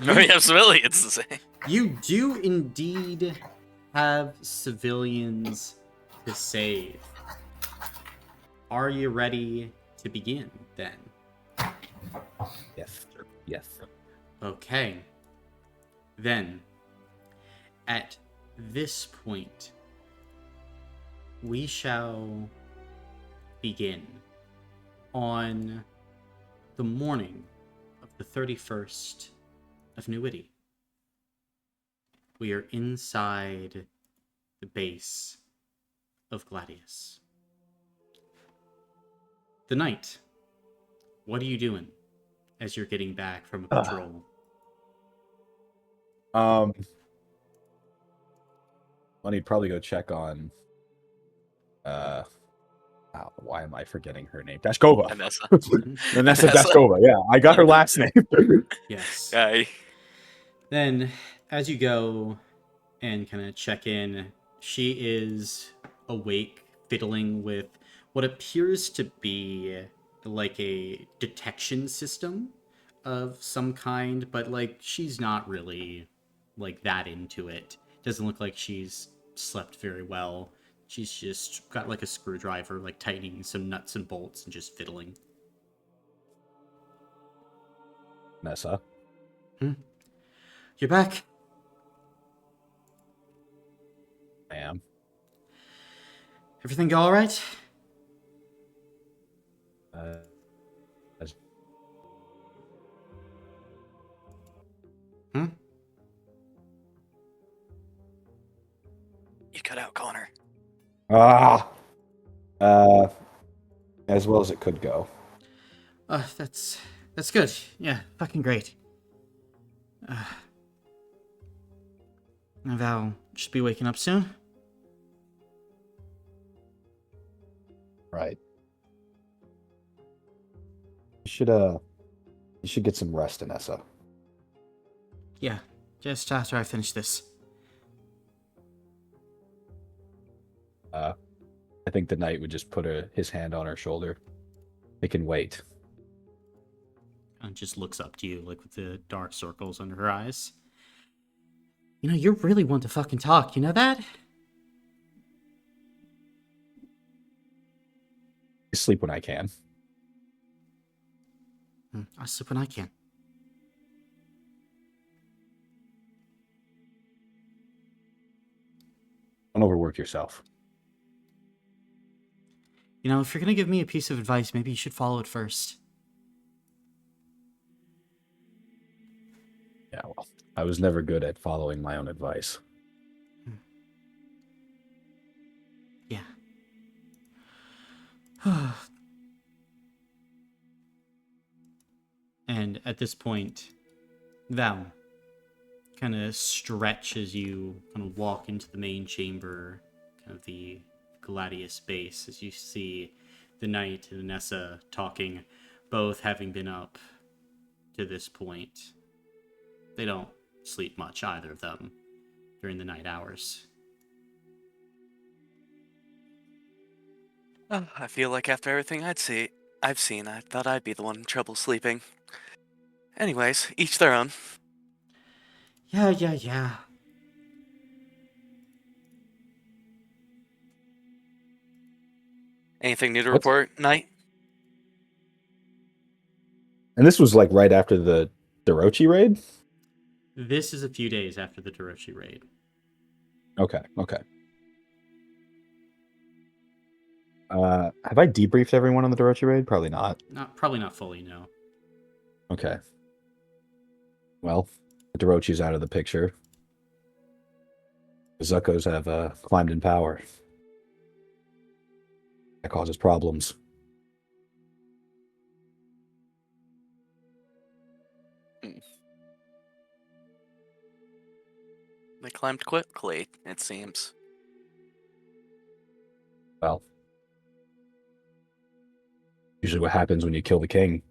No, you have civilians to say. You do indeed have civilians to save. Are you ready to begin then? Yes. Yes. Okay. Then, at this point, we shall begin on the morning of the 31st of Newity. We are inside the base of Gladius. The Knight, what are you doing as you're getting back from a patrol? Well, he'd probably go check on why am I forgetting her name? Dashkova. Vanessa Dashkova. Yeah, I got her last name. Yes. Guy. Then, as you go and kind of check in, she is awake, fiddling with what appears to be like a detection system of some kind, but like she's not really like that into it. Doesn't look like she's slept very well. She's just got like a screwdriver, like tightening some nuts and bolts and just fiddling. Vanessa. You're back. I am. Everything go all right? You cut out, Connor. As well as it could go. That's good. Yeah, fucking great. Val should be waking up soon. Right. You should get some rest, Anessa. Yeah, just after I finish this. I think the knight would just put his hand on her shoulder. It can wait. And just looks up to you, like with the dark circles under her eyes. You know, you're really one to fucking talk, you know that? I sleep when I can. I sleep when I can. Don't overwork yourself. You know, if you're gonna give me a piece of advice, maybe you should follow it first. Yeah, well, I was never good at following my own advice. Yeah. And at this point, Val kind of stretch as you kind of walk into the main chamber, kind of the Gladius base, as you see the Knight and Nessa talking, both having been up to this point. They don't sleep much, either of them, during the night hours. I feel like after everything I've seen, I thought I'd be the one in trouble sleeping. Anyways, each their own. Yeah. Anything new to report, Knight? And this was like right after the Dorochi raid? This is a few days after the Dorochi raid. Okay. Have I debriefed everyone on the Dorochi raid? Probably not. Probably not fully, no. Okay. Well, the Dorochi's out of the picture. The Zuckos have climbed in power. That causes problems. They climbed quickly, it seems. Well, usually what happens when you kill the king.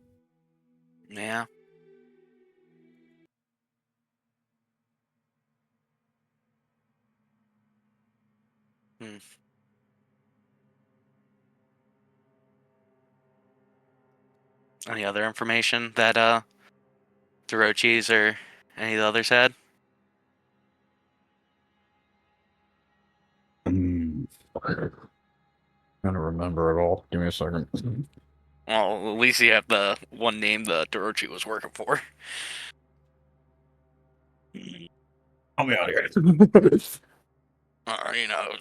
Yeah. Any other information that Dorochis are Any of the others had? I don't remember at all. Give me a second. Well, at least you have the one name the Dorochi was working for. Help me out here.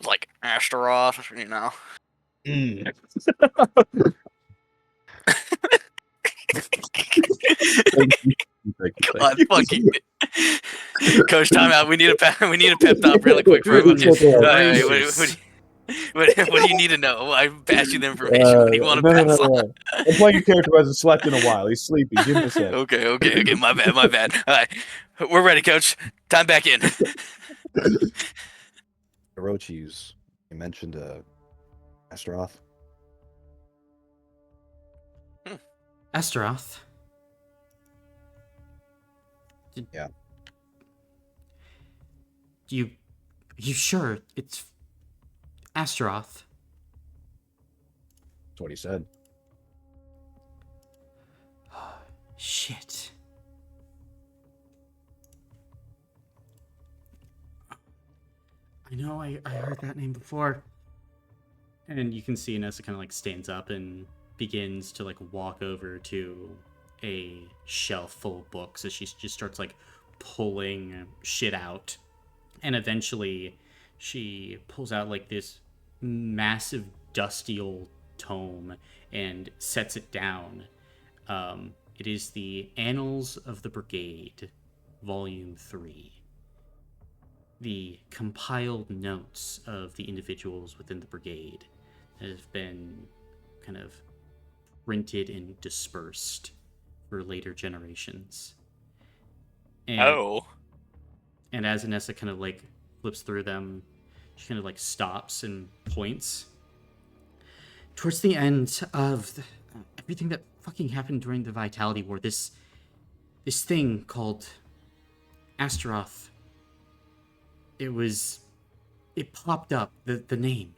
Like Astaroth, Mm. God, fucking Coach, timeout. We need a pep talk really quick for him. Okay. Goodness All right, gracious. what do you need to know? I passed you the information. What do you want to pass on? No. I'm playing a character who hasn't slept in a while. He's sleepy. Give him a sec. Okay. My bad. All right, we're ready, Coach. Time back in. Orochis, you mentioned Astaroth. Astaroth. Yeah. You sure it's Astaroth? That's what he said. Shit. I know I heard that name before. And you can see Nessa kind of like stands up and begins to like walk over to a shelf full of books as she just starts like pulling shit out. And eventually she pulls out like this massive dusty old tome and sets it down. It is the Annals of the Brigade, Volume 3. The compiled notes of the individuals within the brigade have been kind of printed and dispersed for later generations. And, and as Anessa kind of like flips through them, she kind of like stops and points. Towards the end of everything that fucking happened during the Vitality War, this thing called Astaroth, it popped up, the name.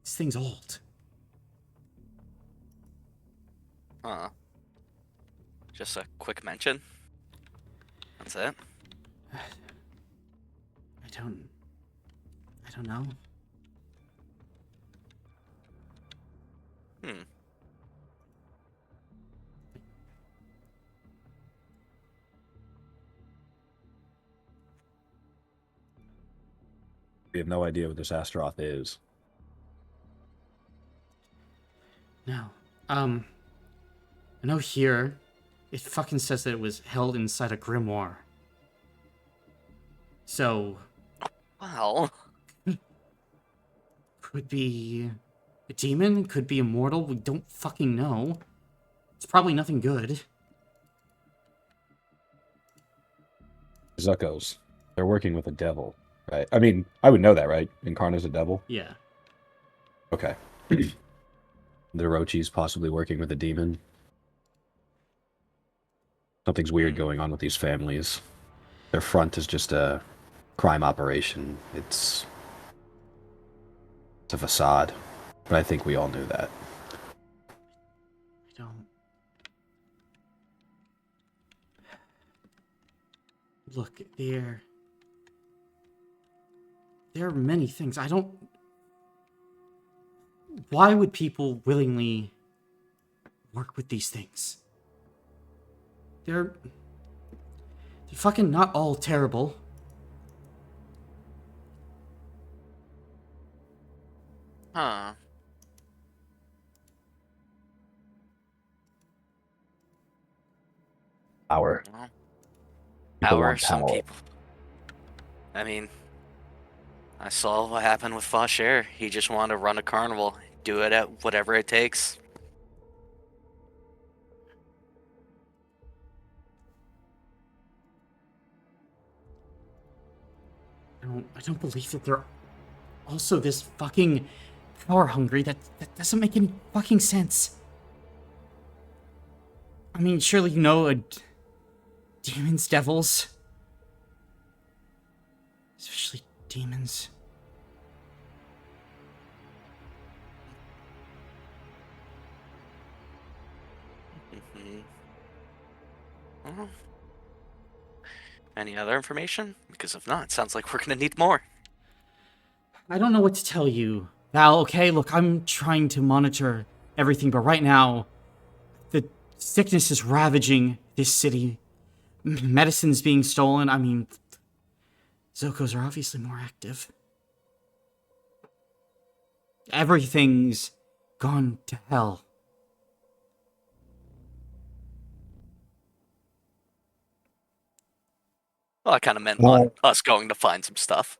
This thing's old. Just a quick mention. That's it. I don't know. We have no idea what this Astaroth is. No. I know here, it fucking says that it was held inside a grimoire. So... Wow. Could be a demon, could be immortal, we don't fucking know. It's probably nothing good. Zuckos. They're working with a devil, right? I mean, I would know that, right? Incarna's a devil? Yeah. Okay. The Orochi's possibly working with a demon. Something's weird going on with these families. Their front is just a crime operation. It's a facade. But I think we all knew that. I don't... Look, there are many things. I don't... Why would people willingly work with these things? They're fucking not all terrible. Huh. Power. Well, People power, want some power. people. I mean, I saw what happened with Faucher. He just wanted to run a carnival, do it at whatever it takes. I don't believe that they're also this fucking power hungry. That doesn't make any fucking sense. I mean, surely you know demons, devils. Especially demons. Well, any other information? Because if not, it sounds like we're gonna need more. I don't know what to tell you, Val. Okay, look, I'm trying to monitor everything, but right now, the sickness is ravaging this city. Medicine's being stolen. I mean, Zokos are obviously more active. Everything's gone to hell. Well, I kind of meant Well, on us going to find some stuff.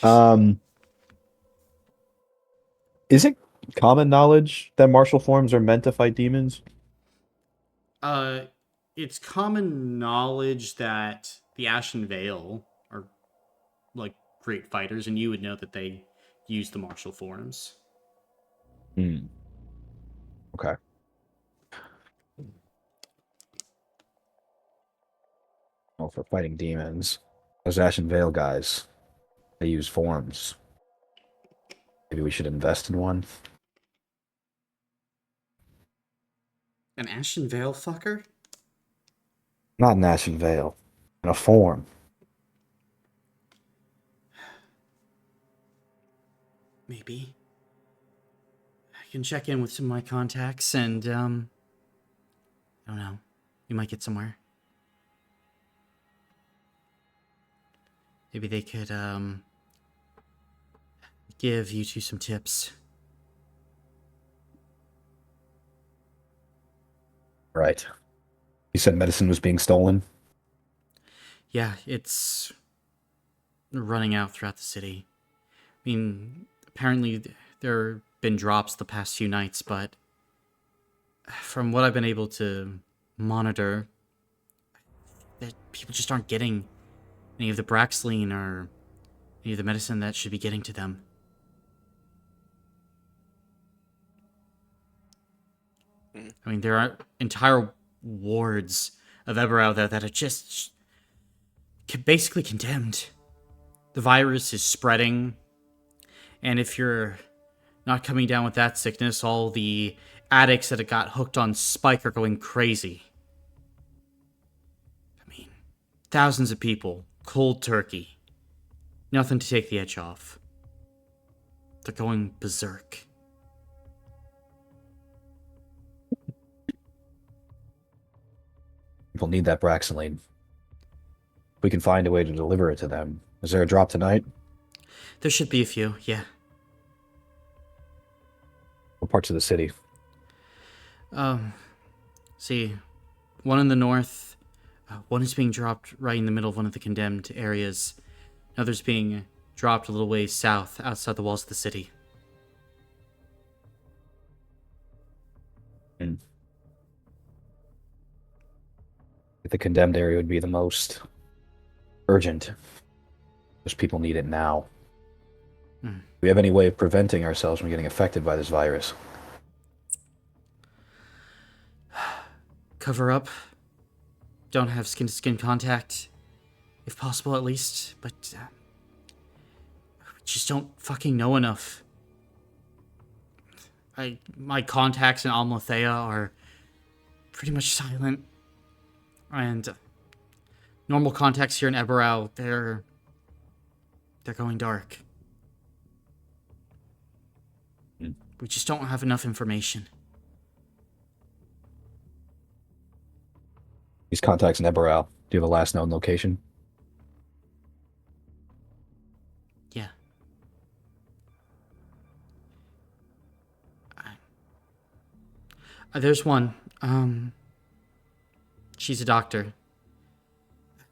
um, is it common knowledge that martial forms are meant to fight demons? Uh, it's common knowledge that the Ashen Veil are like great fighters, and you would know that they use the martial forms. Hmm. Okay. Well, for fighting demons, those Ashen Veil guys, they use forms. Maybe we should invest in one. An Ashen Veil fucker? Not an Ashen Veil, in a form. Maybe. I can check in with some of my contacts and, I don't know. You might get somewhere. Maybe they could, give you two some tips. Right. You said medicine was being stolen? Yeah, it's running out throughout the city. I mean, apparently there have been drops the past few nights, but from what I've been able to monitor, that people just aren't getting any of the Braxline or any of the medicine that should be getting to them. Mm. I mean, there are entire wards of Eberau there that are just basically condemned. The virus is spreading, and if you're not coming down with that sickness, all the addicts that got hooked on Spike are going crazy. I mean, thousands of people, cold turkey, nothing to take the edge off. They're going berserk. People need that Braxilene. We can find a way to deliver it to them. Is there a drop tonight? There should be a few, yeah. What parts of the city? See, one in the north, one is being dropped right in the middle of one of the condemned areas. Another's being dropped a little ways south, outside the walls of the city. Hmm. The condemned area would be the most urgent. Those people need it now. Hmm. Do we have any way of preventing ourselves from getting affected by this virus? Cover up. Don't have skin to skin contact. If possible, at least. But we just don't fucking know enough. My contacts in Almothea are pretty much silent. And normal contacts here in Eberau, they're going dark. Hmm. We just don't have enough information. These contacts in Eberau. Do you have a last known location? Yeah. There's one. She's a doctor.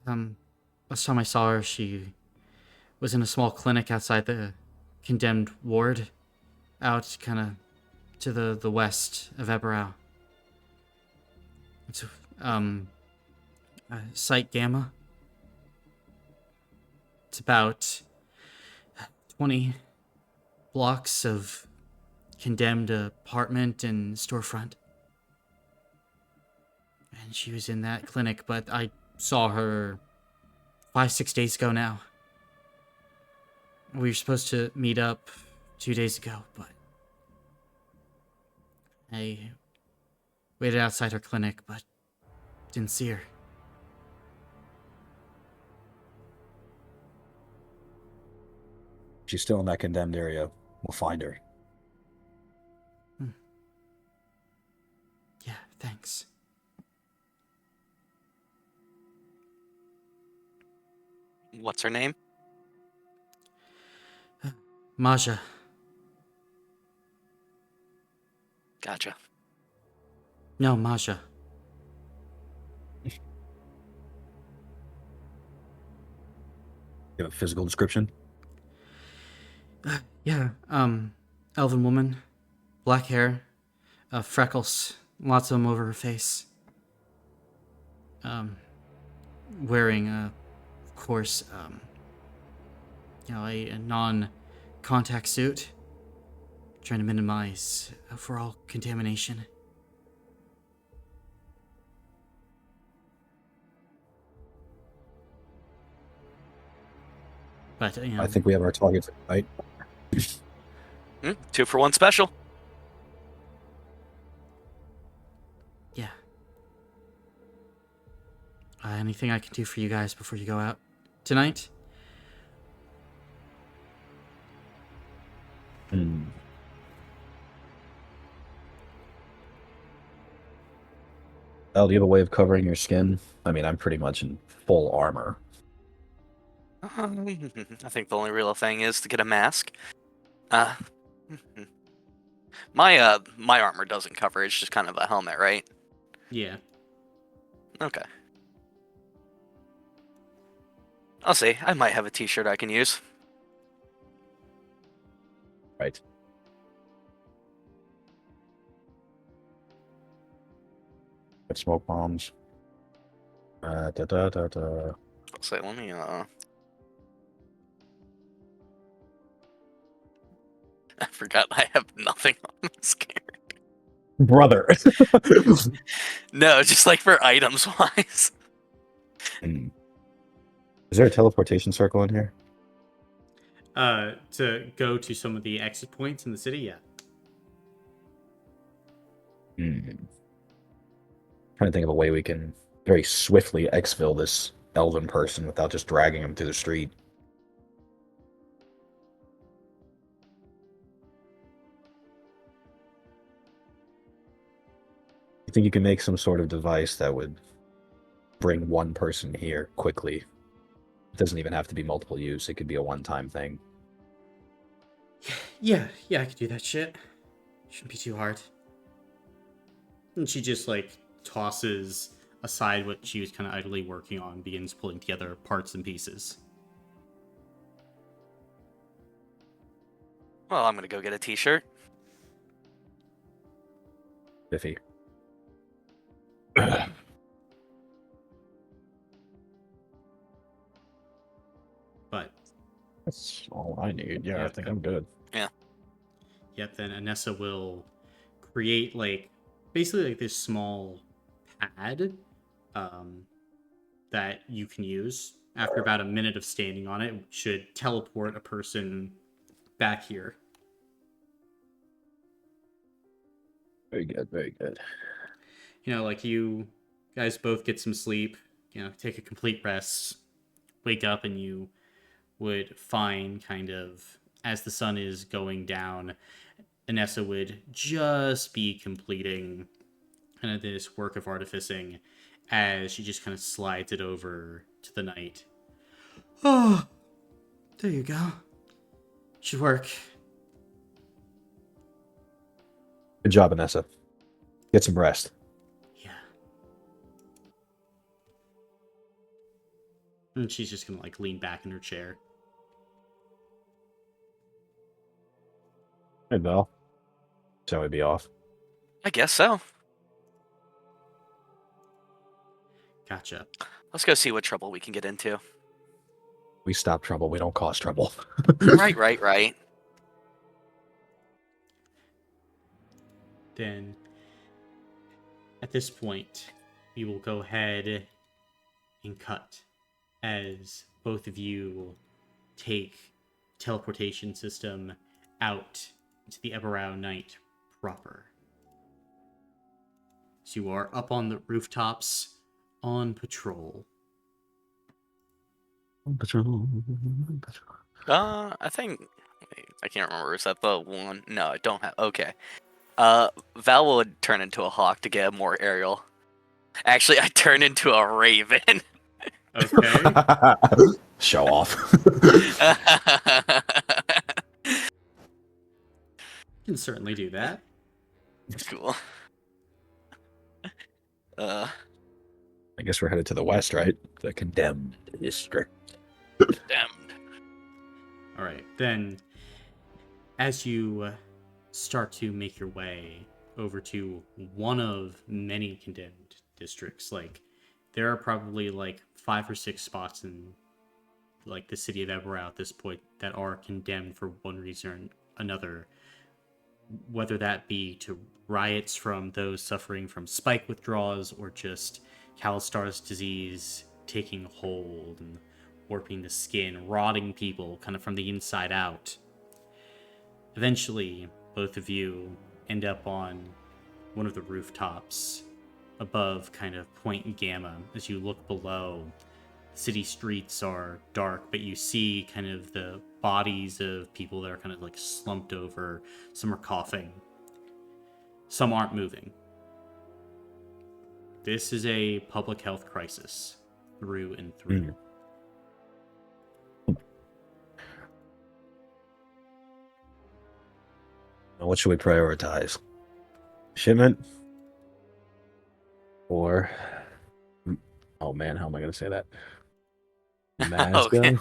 Last time I saw her, she was in a small clinic outside the condemned ward, out kind of to the west of Eberau. It's Site Gamma. It's about 20 blocks of condemned apartment and storefront. And she was in that clinic, but I saw her 5-6 days ago now. We were supposed to meet up 2 days ago, but I waited outside her clinic, but Didn't see her. She's still in that condemned area. We'll find her. Yeah, thanks. What's her name? Maja. Gotcha. No, Maja. You have a physical description? Yeah, elven woman. Black hair. Freckles. Lots of them over her face. Wearing, of course, a non-contact suit. Trying to minimize overall contamination. But, I think we have our target for tonight. 2-for-1 special. yeah. Anything I can do for you guys before you go out tonight? Al, do you have a way of covering your skin? I mean, I'm pretty much in full armor. I think the only real thing is to get a mask. Uh, my armor doesn't cover. It's just kind of a helmet, right? Yeah. Okay. I'll see. I might have a t-shirt I can use. Right. Got smoke bombs. Da da da da. I'll say, let me, I forgot I have nothing on this character. Brother. No, just like for items wise. Is there a teleportation circle in here? To go to some of the exit points in the city, yeah. Trying to think of a way we can very swiftly exfil this elven person without just dragging him through the street. You think you can make some sort of device that would bring one person here quickly? It doesn't even have to be multiple use. It could be a one-time thing. Yeah, I could do that shit. Shouldn't be too hard. And she just, like, tosses aside what she was kind of idly working on, begins pulling together parts and pieces. Well, I'm gonna go get a t-shirt. Biffy. But That's all I need. Yeah, I Yep. think I'm good. Yep, then Anessa will create, like, basically, like, this small pad that you can use. After about a minute of standing on it, should teleport a person back here. Very good, very good. Like, you guys both get some sleep, take a complete rest, wake up, and you would find, kind of, as the sun is going down, Anessa would just be completing kind of this work of artificing as she just kind of slides it over to the Knight. Oh, there you go. Should work. Good job, Anessa. Get some rest. Yeah. And she's just gonna, like, lean back in her chair. Hey, Val. Shall we be off? I guess so. Gotcha. Let's go see what trouble we can get into. We stop trouble. We don't cause trouble. Right. Then, at this point, we will go ahead and cut as both of you take teleportation system out to the Eberau Night proper. So you are up on the rooftops on patrol. I think I can't remember. Is that the one? No, I don't have. Okay. Val would turn into a hawk to get more aerial. Actually, I turned into a raven. Okay. Show off. Can certainly do that. Cool. I guess we're headed to the west, right? The condemned district. Damned. All right. Then, as you start to make your way over to one of many condemned districts, like there are probably like 5 or 6 spots in like the city of Eberau at this point that are condemned for one reason or another, whether that be to riots from those suffering from spike withdrawals or just Calistar's disease taking hold and warping the skin, rotting people kind of from the inside out. Eventually, both of you end up on one of the rooftops above kind of Point Gamma. As you look below, city streets are dark, but you see kind of the bodies of people that are kind of like slumped over. Some are coughing. Some aren't moving. This is a public health crisis through and through. Now, what should we prioritize? Shipment? Or... Oh man, how am I going to say that? Okay. Mazda?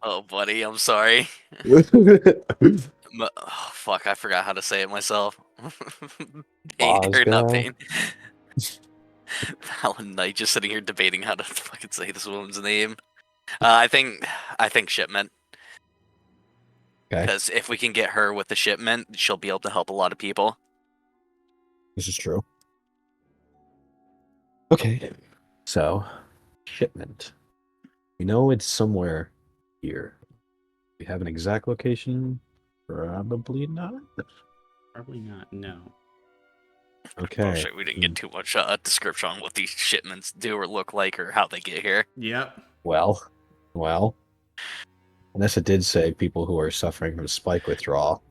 Oh, buddy, I'm sorry. Oh, fuck, I forgot how to say it myself. Pain or not Mazda? pain. Alan Knight just sitting here debating how to fucking say this woman's name. I think shipment. Okay, Because if we can get her with the shipment, she'll be able to help a lot of people. this is true. Okay, so shipment. We know it's somewhere here. We have an exact location? Probably not. Probably not, no. Okay. Bullshit, we didn't get too much description on what these shipments do or look like or how they get here. Yep. Well, unless it did say people who are suffering from spike withdrawal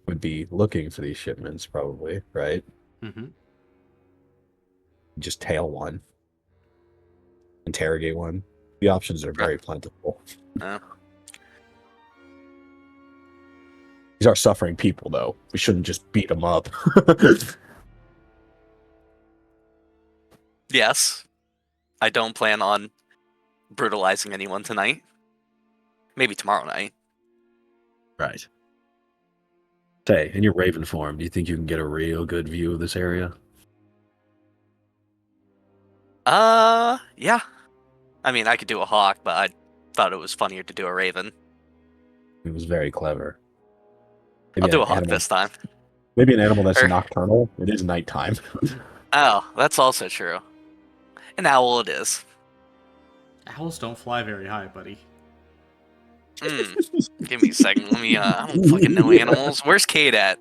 would be looking for these shipments, probably, right? Mm-hmm. Just tail one, interrogate one. The options are very plentiful. These are suffering people, though. We shouldn't just beat them up. Yes. I don't plan on brutalizing anyone tonight. Maybe tomorrow night. Right. Say, in your Raven form, do you think you can get a real good view of this area? Yeah. I mean, I could do a hawk, but I thought it was funnier to do a raven. It was very clever. I'll do a hawk this time. Maybe an animal that's Or- nocturnal. It is nighttime. Oh, that's also true. An owl it is. Owls don't fly very high, buddy. Give me a second. Let me, I don't fucking know animals. Where's Kate at?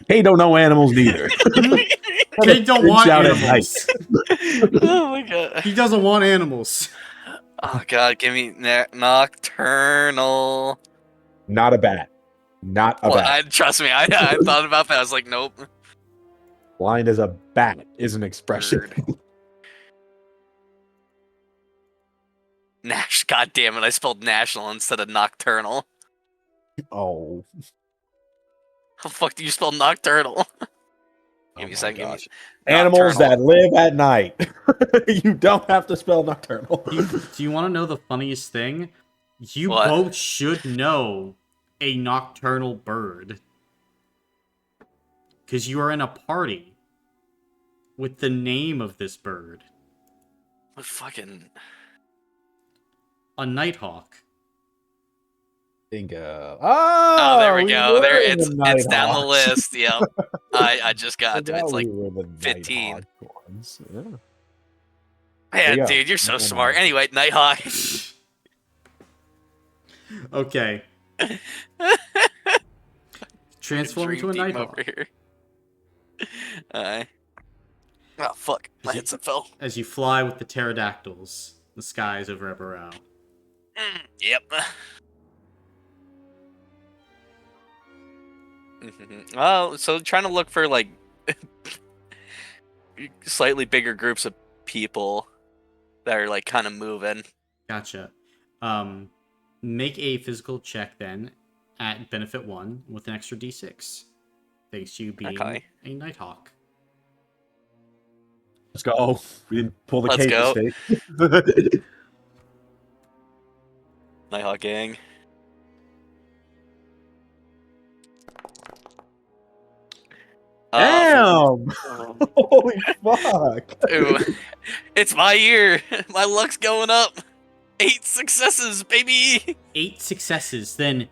Hey, don't know animals neither. Kate don't want Out at night. animals. Oh my god. He doesn't want animals. Oh god, give me nocturnal. Not a bat. Not a bat. Trust me, I thought about that. I was like, nope. Blind as a bat is an expression. Bird. God damn it, I spelled national instead of nocturnal. Oh. How the fuck do you spell nocturnal? Oh Give me a my second. gosh. Animals Nocturnal. that live at night. You don't have to spell nocturnal. Do you want to know the funniest thing? You What? both should know a nocturnal bird. Because you are in a party with the name of this bird. What fucking... A nighthawk. Think Oh, there we go. were There, in the it's down the Nighthawks. list. Yep. I just got to. Forgot It's like, we were the 15. Nighthawk ones. Yeah. man, you go. dude, you're so Yeah. smart. Anyway, Nighthawk. Okay. Transform into a Dream team nighthawk. over here. Oh, fuck. My As you, headset fell. as you fly with the pterodactyls, the skies over Eberau. Yep. Oh, so trying to look for, like, slightly bigger groups of people that are, like, kind of moving. Gotcha. Make a physical check then at benefit 1 with an extra d6. Thanks to you being Okay. a Nighthawk. Let's go. Oh, we didn't pull the Let's cage go. mistake. Nighthawk gang. Damn! Oh, Holy fuck! Ooh, it's my year. My luck's going up. 8 successes, baby. 8 successes, then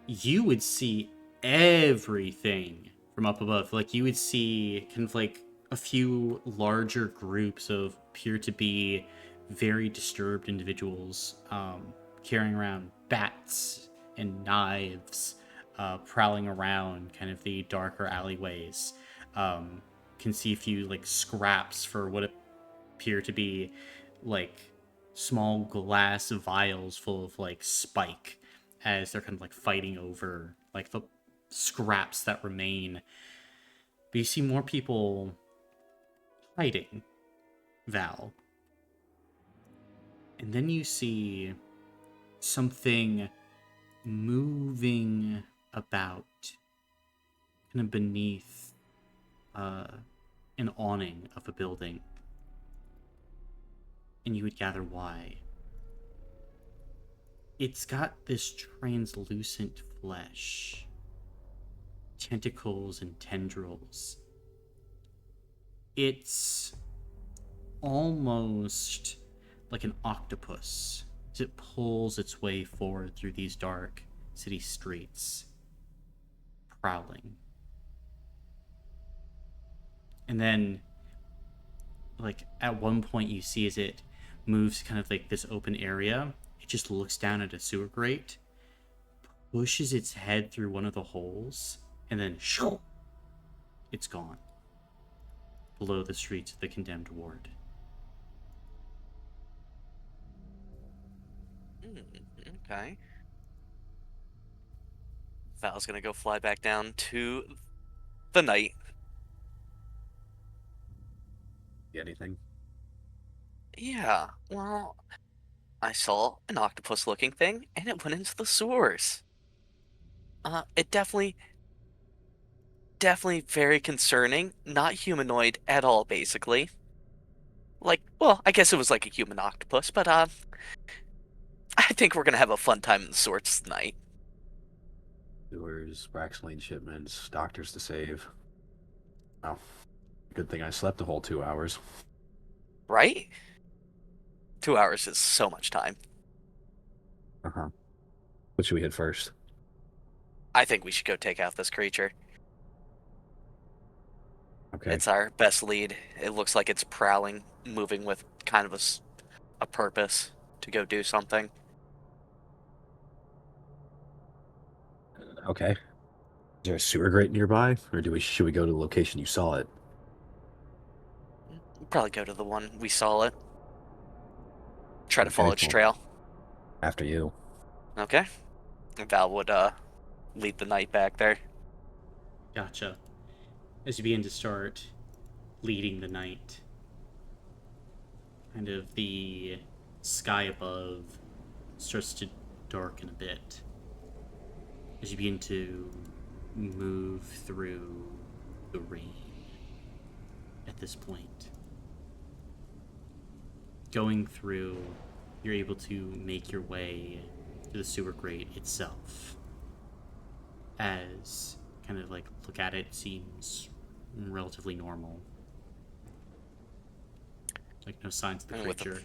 you would see everything from up above. Like, you would see kind of like a few larger groups of appear to be very disturbed individuals carrying around bats and knives, prowling around kind of the darker alleyways. Can see a few like scraps for what appear to be like small glass vials full of like spike as they're kind of like fighting over like the scraps that remain. But you see more people hiding, Val. And then you see something moving about kind of beneath an awning of a building. And you would gather why. It's got this translucent flesh, tentacles and tendrils. It's almost like an octopus as it pulls its way forward through these dark city streets, prowling. And then, like, at one point you see as it moves kind of like this open area, it just looks down at a sewer grate, pushes its head through one of the holes, and then shoo, it's gone. Below the streets of the condemned ward. Okay. Val's gonna go fly back down to the Knight. Anything? Yeah, well, I saw an octopus-looking thing, and it went into the sewers. It definitely very concerning. Not humanoid at all, basically. Like, well, I guess it was like a human octopus, but, I think we're gonna have a fun time in the sewers tonight. Sewers, Braxlane shipments, doctors to save. Oh, good thing I slept the whole 2 hours. Right? 2 hours is so much time. Uh-huh. What should we hit first? I think we should go take out this creature. Okay. It's our best lead. It looks like it's prowling, moving with kind of a purpose to go do something. Okay. Is there a sewer grate nearby, or should we go to the location you saw it? We'll probably go to the one we saw it. Try to Okay, follow its well, trail. after you. Okay. Val would lead the Knight back there. Gotcha. As you begin to start leading the Night, kind of the sky above starts to darken a bit. As you begin to move through the rain at this point. Going through, you're able to make your way to the sewer grate itself. As kind of like look at it, seems relatively normal. Like no signs of the And with the creature.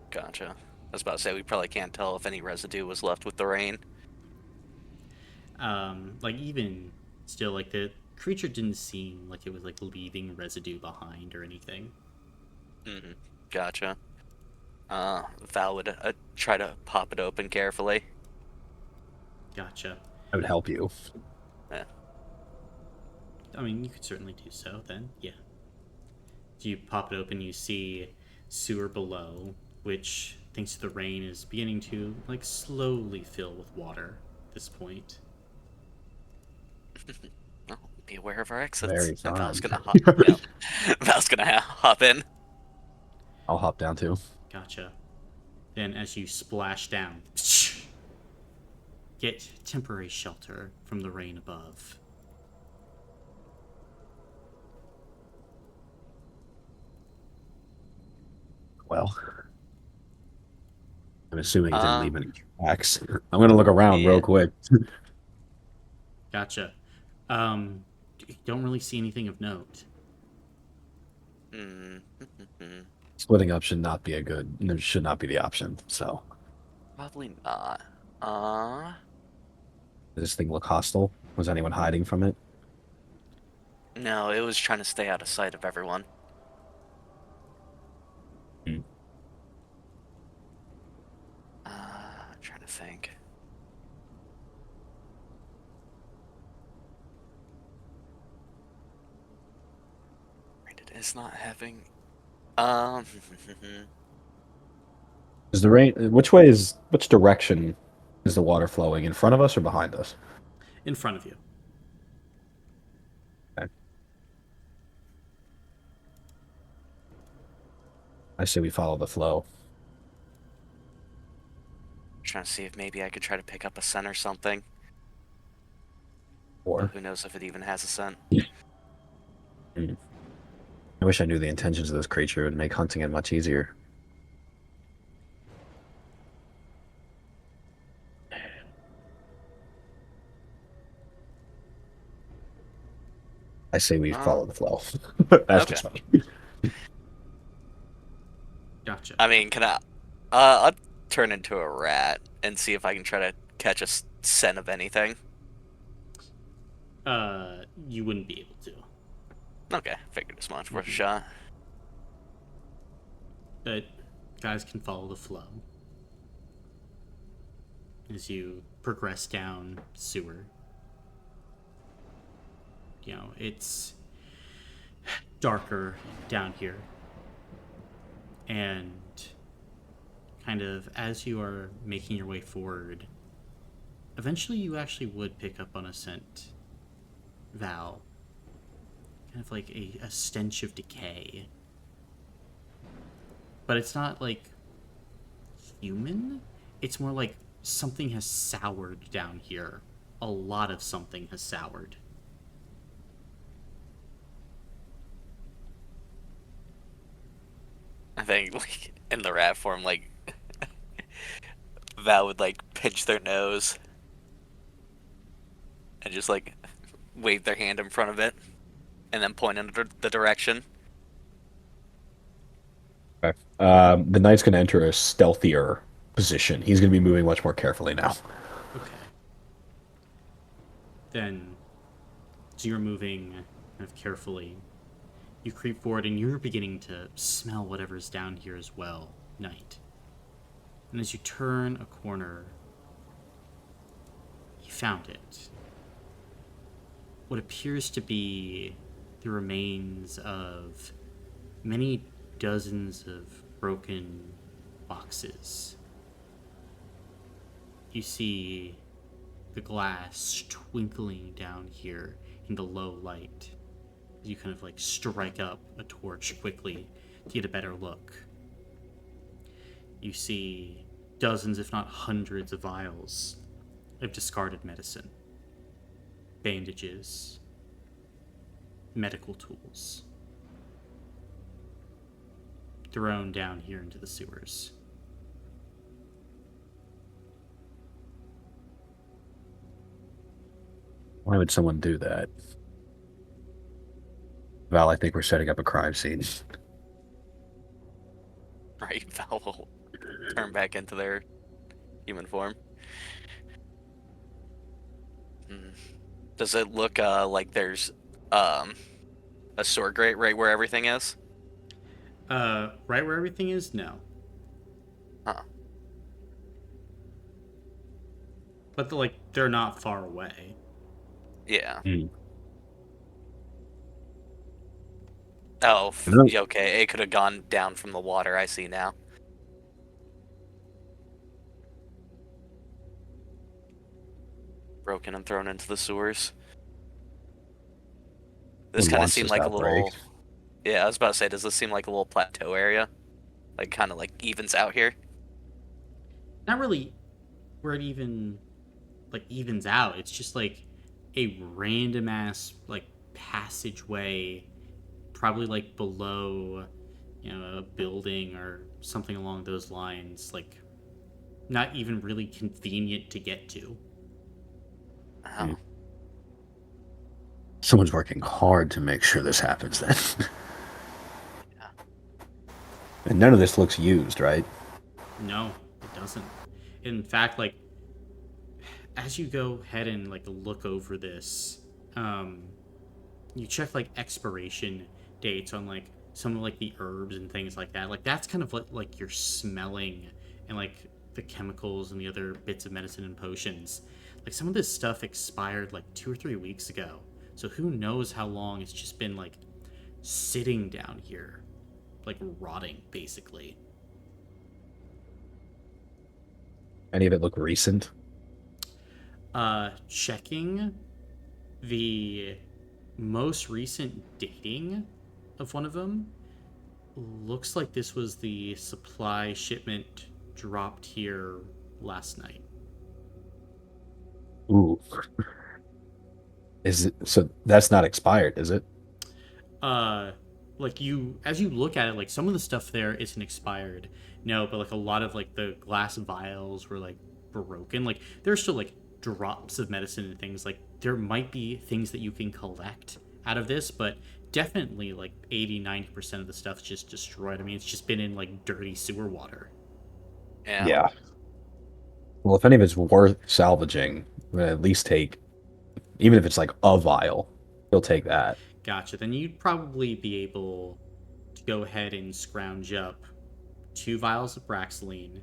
Gotcha. I was about to say we probably can't tell if any residue was left with the rain. Like even still, like the creature didn't seem like it was like leaving residue behind or anything. Mm-hmm. Gotcha. Val would try to pop it open carefully. Gotcha. I would help you. Yeah. I mean, you could certainly do so then, yeah. You pop it open, you see sewer below, which, thanks to the rain, is beginning to like slowly fill with water at this point. Oh, be aware of our exits. Very And fun. Val's gonna hop. Yeah, Val's gonna hop in. I'll hop down too. Gotcha. Then, as you splash down, get temporary shelter from the rain above. Well, I'm assuming it didn't Uh, leave any tracks. I'm gonna look around real yeah. quick. Gotcha. Don't really see anything of note. Hmm. Splitting up should not be a good. Should not be the option. So, Probably not. does this thing look hostile? Was anyone hiding from it? No, it was trying to stay out of sight of everyone. Hmm. I'm trying to think. It is not having. Um. Is the rain? Which direction is the water flowing? In front of us or behind us? In front of you. Okay. I say we follow the flow. Trying to see if maybe I could try to pick up a scent or something. But Or who knows if it even has a scent. Hmm. I wish I knew the intentions of this creature. It would make hunting it much easier. I say we follow the flow. That's Okay. just me. Gotcha. I mean, can I? I'll turn into a rat and see if I can try to catch a scent of anything. You wouldn't be able to. Okay, figured as much. Worth a shot. But guys can follow the flow as you progress down sewer. You know, it's darker down here. And kind of as you are making your way forward, eventually you actually would pick up on a scent, Val. Kind of like a stench of decay. But it's not like human. It's more like something has soured down here. A lot of something has soured. I think, like, in the rat form, like, Val would, like, pinch their nose and just, like, wave their hand in front of it and then point in the direction. Okay. The knight's going to enter a stealthier position. He's going to be moving much more carefully now. Okay. Then, as you're moving kind of carefully, you creep forward and you're beginning to smell whatever's down here as well, Knight. And as you turn a corner, you found it. What appears to be the remains of many dozens of broken boxes. You see the glass twinkling down here in the low light. You kind of like strike up a torch quickly to get a better look. You see dozens, if not hundreds, of vials of discarded medicine, bandages, medical tools thrown down here into the sewers. Why would someone do that? Val, I think we're setting up a crime scene. Right, Val will turn back into their human form. Does it look like there's a sword grate right where everything is? Right where everything is? No. Huh. But they're not far away. Yeah. Hmm. Oh, No. yeah, okay. It could have gone down from the water. I see now. Broken and thrown into the sewers. This Wouldn't kind of want seemed this like a outbreak. little. Yeah, I was about to say, does this seem like a little plateau area? Like, kind of like evens out here? Not really where it even like evens out. It's just like a random ass like passageway, probably like below, a building or something along those lines. Like not even really convenient to get to. Hmm. Oh. Someone's working hard to make sure this happens then. Yeah. And none of this looks used, right? No, it doesn't. In fact, like as you go ahead and like look over this, um, you check like expiration dates on like some of like the herbs and things like that. Like that's kind of what like you're smelling and like the chemicals and the other bits of medicine and potions. Like some of this stuff expired like 2 or 3 weeks ago. So who knows how long it's just been like sitting down here, like rotting basically. Any of it look recent? Checking the most recent dating of one of them, looks like this was the supply shipment dropped here last night. Ooh. Is it so that's not expired, is it? Uh, like you, as you look at it, like some of the stuff there isn't expired. No, but like a lot of like the glass vials were like broken. Like there's still like drops of medicine and things. Like there might be things that you can collect out of this, but definitely like 80-90% of the stuff's just destroyed. I mean, it's just been in like dirty sewer water. Yeah. Yeah. Well, if any of it's worth salvaging, then at least take, even if it's like a vial, you'll take that. Gotcha. Then you'd probably be able to go ahead and scrounge up 2 vials of Braxaline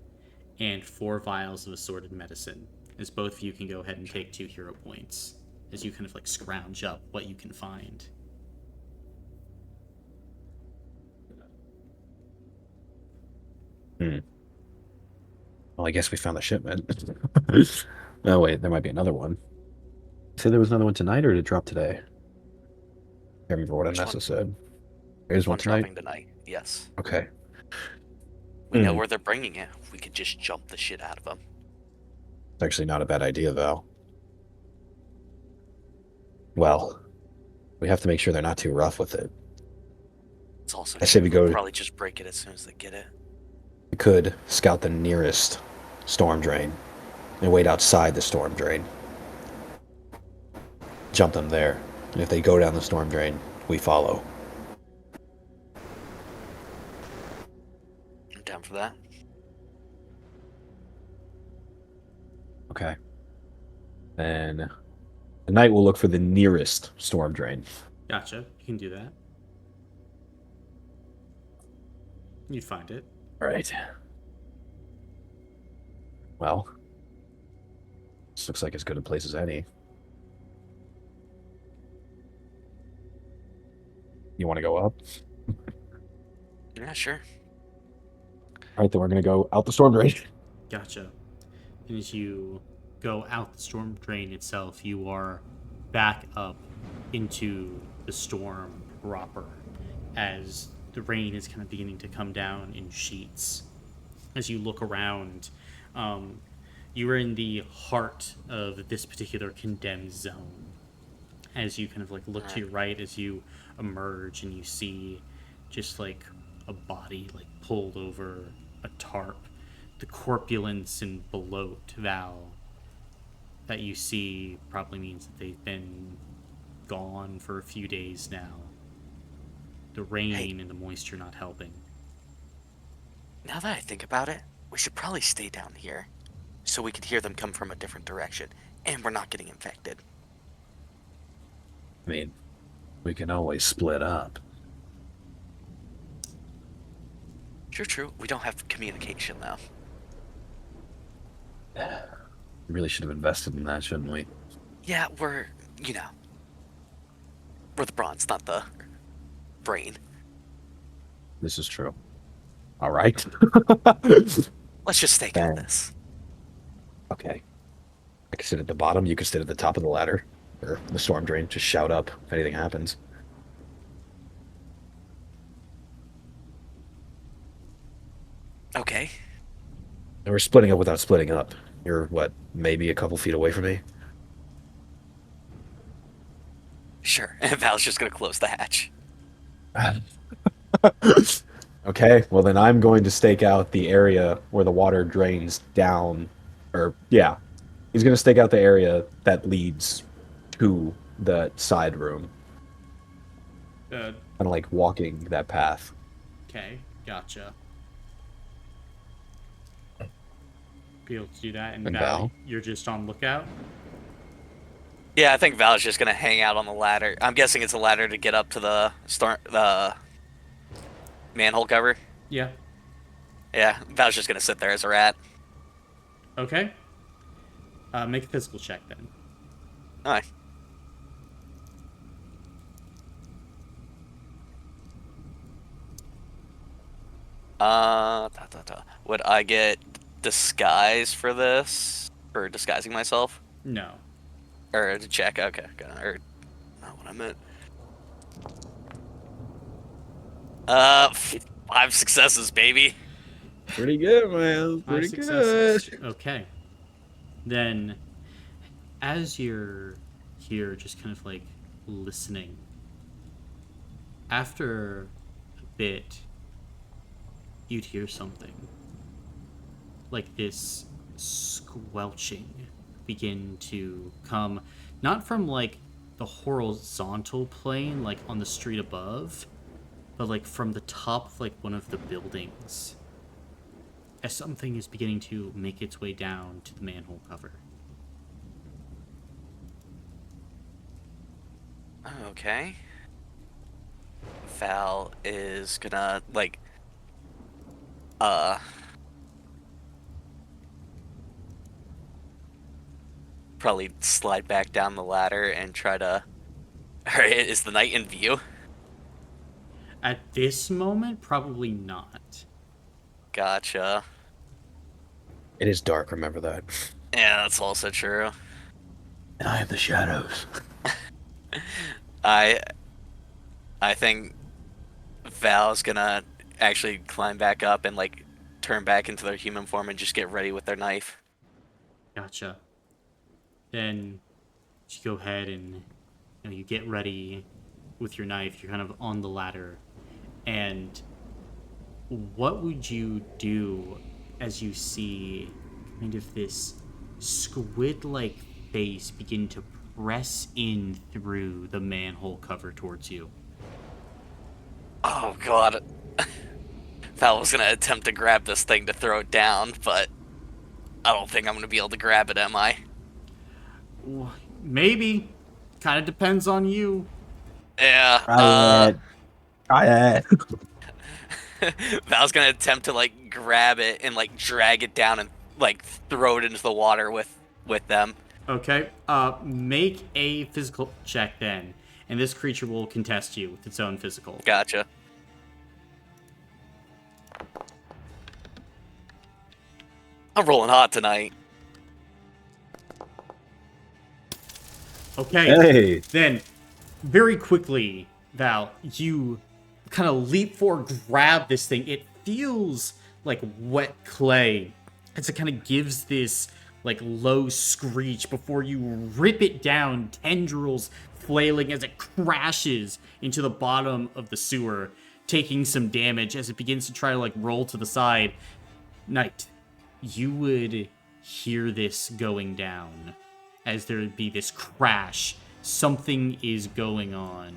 and 4 vials of assorted medicine, as both of you can go ahead and take 2 hero points as you kind of like scrounge up what you can find. Hmm. Well, I guess we found the shipment. Oh, wait, there might be another one. Say there was another one tonight, or did it drop today? I can't remember what Which Anessa one? said. There's one One tonight? dropping tonight. Yes. Okay. We know Hmm. where they're bringing it. We could just jump the shit out of them. It's actually not a bad idea, though. Well, we have to make sure they're not too rough with it. It's also I say true. we They'll go, probably just break it as soon as they get it. we could scout the nearest storm drain and wait outside the storm drain. Jump them there. And if they go down the storm drain, we follow. I'm down for that. Okay. Then the knight will look for the nearest storm drain. Gotcha. You can do that. You'd find it. All right. Well, this looks like as good a place as any. You want to go up? Yeah, sure. All right, then we're going to go out the storm drain. Gotcha. And as you go out the storm drain itself, you are back up into the storm proper as the rain is kind of beginning to come down in sheets. As you look around, you are in the heart of this particular condemned zone. As you kind of like look to your right as you emerge and you see just like a body like pulled over a tarp, the corpulence and bloat Val that you see probably means that they've been gone for a few days now. The rain Hey. and the moisture not helping. Now that I think about it, we should probably stay down here so we could hear them come from a different direction and we're not getting infected. I mean, we can always split up. True. We don't have communication though. We really should have invested in that, shouldn't we? Yeah, we're the bronze, not the brain. This is true. All right. Let's just stake out Bang. this. Okay. I can sit at the bottom. You can sit at the top of the ladder. Or the storm drain. Just shout up if anything happens. Okay. And we're splitting up without splitting up. You're, what, maybe a couple feet away from me? Sure. And Val's just gonna close the hatch. Okay, well then I'm going to stake out the area where the water drains down. Or, yeah. He's going to stake out the area that leads to the side room. Uh, Kind of like walking that path. okay, gotcha. Be able to do that, and And Val, Val? you're just on lookout? Yeah, I think Val's just gonna hang out on the ladder. I'm guessing it's a ladder to get up to the manhole cover. Yeah. Yeah, Val's just gonna sit there as a rat. Okay. Make a physical check then. Alright. Would I get disguise for this? For disguising myself? No. Or to check? Okay, or not what I meant. 5 successes, baby. Pretty good, man. 5 successes. Okay. Then, as you're here, just kind of like listening, after a bit, you'd hear something like this squelching begin to come, not from like the horizontal plane, like on the street above, but like from the top of like one of the buildings, as something is beginning to make its way down to the manhole cover. Okay. Val is gonna like probably slide back down the ladder and try to. Alright, is the knight in view? At this moment, probably not. Gotcha. It is dark, remember that. Yeah, that's also true. And I have the shadows. I think Val's gonna actually climb back up and like turn back into their human form and just get ready with their knife. Gotcha. Then you go ahead and you get ready with your knife. You're kind of on the ladder. And what would you do as you see kind of this squid-like face begin to press in through the manhole cover towards you? Oh god. Val was gonna attempt to grab this thing to throw it down, but I don't think I'm gonna be able to grab it, am I? Maybe. Kind of depends on you. Yeah, Try it. Val's gonna attempt to like grab it and like drag it down and like throw it into the water with them. Okay. Make a physical check then. And this creature will contest you with its own physical. Gotcha. I'm rolling hot tonight. Okay. Hey. Then, very quickly, Val, you kind of leap forward, grab this thing. It feels like wet clay as it kind of gives this like low screech before you rip it down, tendrils flailing as it crashes into the bottom of the sewer, taking some damage as it begins to try to like roll to the side. Knight, you would hear this going down as there would be this crash. Something is going on.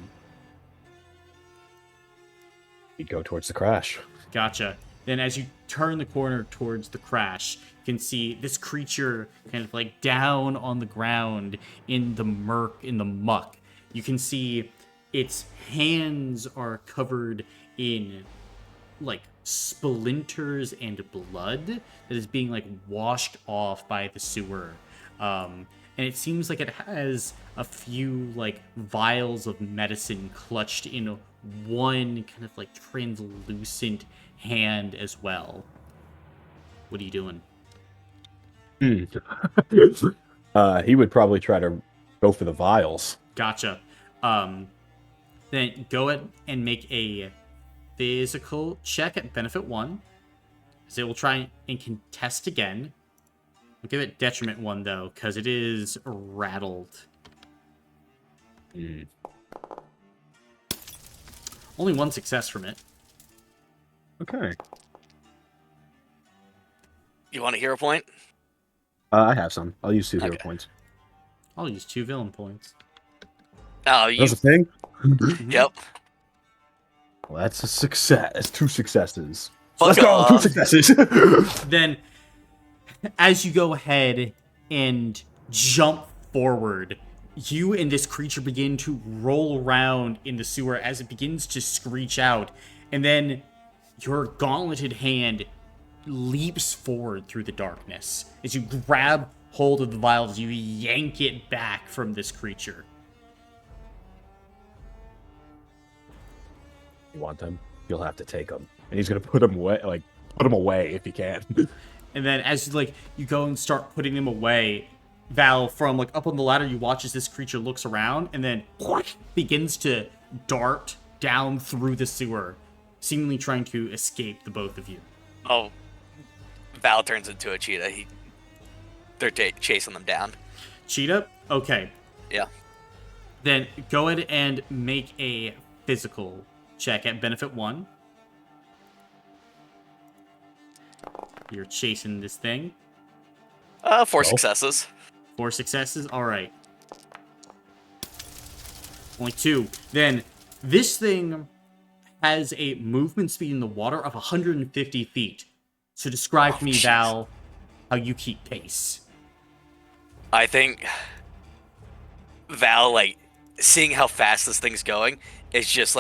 You go towards the crash. Gotcha. Then as you turn the corner towards the crash, you can see this creature kind of like down on the ground in the murk, in the muck. You can see its hands are covered in like splinters and blood that is being like washed off by the sewer. And it seems like it has a few like vials of medicine clutched in one kind of like translucent hand as well. What are you doing? He would probably try to go for the vials. Gotcha. Then go ahead and make a physical check at benefit 1. So it will try and contest again. I'll give it detriment 1 though, because it is rattled. Only 1 success from it. Okay. You want a hero point? I have some. I'll use 2 hero Okay. points. I'll use 2 villain points. Oh, you. That's a thing? Yep. Well, that's a success. That's 2 successes. Fuck Let's go! off. 2 successes! Then, as you go ahead and jump forward, you and this creature begin to roll around in the sewer as it begins to screech out, and then your gauntleted hand leaps forward through the darkness as you grab hold of the vials. You yank it back from this creature. You want them? You'll have to take them. And he's gonna put them away if he can. And then as you go and start putting them away, Val, from up on the ladder, you watch as this creature looks around and then begins to dart down through the sewer, seemingly trying to escape the both of you. Oh, Val turns into a cheetah. They're chasing them down. Cheetah? Okay. Yeah. Then go ahead and make a physical check at benefit 1. You're chasing this thing. 4 successes. 4 successes? Alright. Only 2. Then, this thing has a movement speed in the water of 150 feet. So describe to me, jeez. Val, how you keep pace. I think Val, seeing how fast this thing's going, is just,